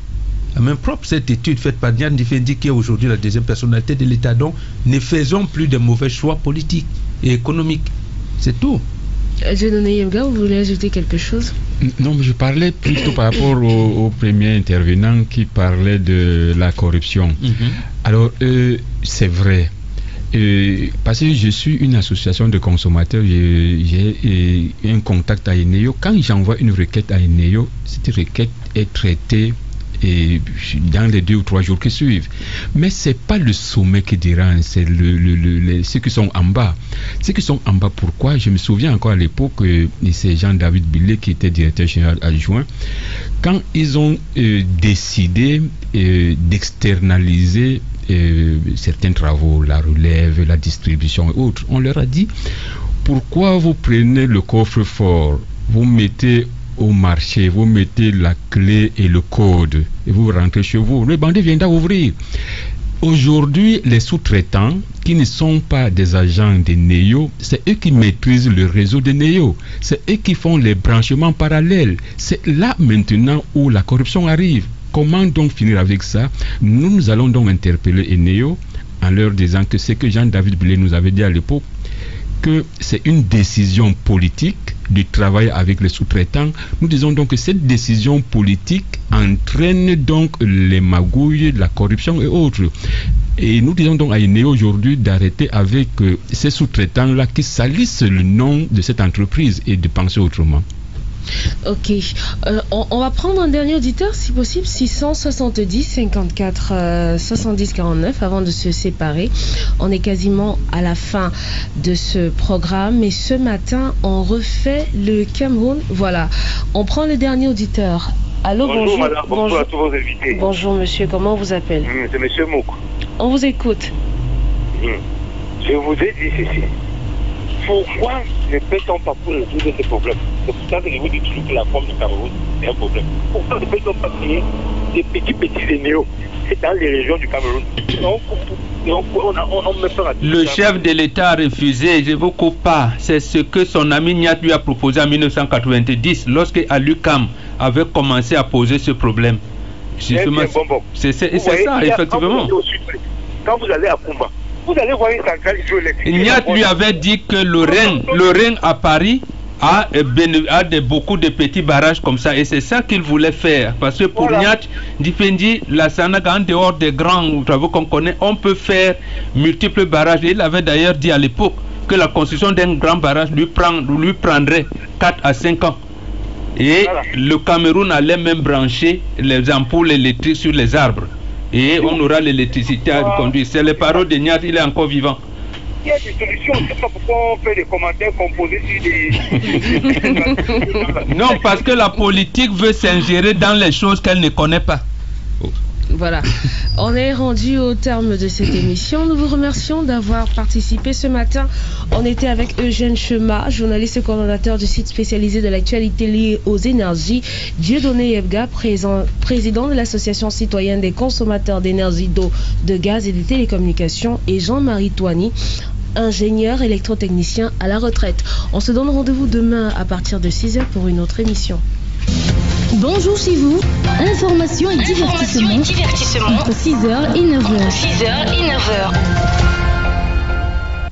à main propre cette étude faite par Diane Difendi, qui est aujourd'hui la deuxième personnalité de l'État. Donc, ne faisons plus de mauvais choix politiques et économiques. C'est tout. Dieudonné Yemga, vous voulez ajouter quelque chose? Non, mais je parlais plutôt par rapport au premier intervenant qui parlait de la corruption. Alors, c'est vrai. Parce que je suis une association de consommateurs, j'ai un contact à Eneo. Quand j'envoie une requête à Eneo, cette requête est traitée dans les 2 ou 3 jours qui suivent. Mais c'est pas le sommet qui dérange, c'est ceux qui sont en bas. Ceux qui sont en bas, pourquoi? Je me souviens encore à l'époque, c'est Jean-David Billet qui était directeur général adjoint. Quand ils ont décidé d'externaliser certains travaux, la relève, la distribution et autres, on leur a dit, pourquoi vous prenez le coffre-fort, vous mettez au marché, vous mettez la clé et le code et vous rentrez chez vous. Le bandit viendra ouvrir. Aujourd'hui, les sous-traitants qui ne sont pas des agents de NEO, c'est eux qui maîtrisent le réseau de NEO. C'est eux qui font les branchements parallèles. C'est là maintenant où la corruption arrive. Comment donc finir avec ça? Nous allons donc interpeller NEO en leur disant que ce que Jean-David Blé nous avait dit à l'époque, que c'est une décision politique de travailler avec les sous-traitants. Nous disons donc que cette décision politique entraîne donc les magouilles, la corruption et autres. Et nous disons donc à NEO aujourd'hui d'arrêter avec ces sous-traitants-là qui salissent le nom de cette entreprise et de penser autrement. Ok, on va prendre un dernier auditeur si possible, 670 54 70 49 avant de se séparer. On est quasiment à la fin de ce programme et ce matin on refait le Cameroun. Voilà, on prend le dernier auditeur. Allô, bonjour madame, bonjour à tous vos invités. Bonjour monsieur, comment on vous appelle? C'est monsieur Mouk. On vous écoute. Je vous ai dit ceci. Pourquoi ne peut-on pas pour résoudre ces problèmes? C'est pour ça que je vous dis toujours que la forme du Cameroun est un problème. Pourquoi ne peut-on pas créer des petits NEO dans les régions du Cameroun? On me fera le chef de l'État a refusé, je ne vous coupe pas. C'est ce que son ami Niat lui a proposé en 1990 lorsque à l'UQAM avait commencé à poser ce problème. C'est ça, effectivement. Quand vous allez à Kumba, vous allez voir une centrale hydroélectrique. Niat lui avait dit que le Rhin à Paris a beaucoup de petits barrages comme ça, et c'est ça qu'il voulait faire. Parce que pour Niat, Difendi, la Sanaga, en dehors des grands travaux qu'on connaît, on peut faire multiples barrages. Et il avait d'ailleurs dit à l'époque que la construction d'un grand barrage lui prendrait 4 à 5 ans. Et le Cameroun allait même brancher les ampoules électriques sur les arbres. Et on aura l'électricité à conduire. C'est les paroles de Niat, il est encore vivant. Il y a des solutions, je ne sais pas pourquoi on fait des commentaires composés sur des... Non, parce que la politique veut s'ingérer dans les choses qu'elle ne connaît pas. Voilà, on est rendu au terme de cette émission. Nous vous remercions d'avoir participé ce matin. On était avec Eugène Chema, journaliste et coordonnateur du site spécialisé de l'actualité liée aux énergies, Dieudonné Ebga, président de l'association citoyenne des consommateurs d'énergie, d'eau, de gaz et de télécommunications, et Jean-Marie Touani, ingénieur électrotechnicien à la retraite. On se donne rendez-vous demain à partir de 6h pour une autre émission. Bonjour chez vous, information et divertissement entre 6h et 9h.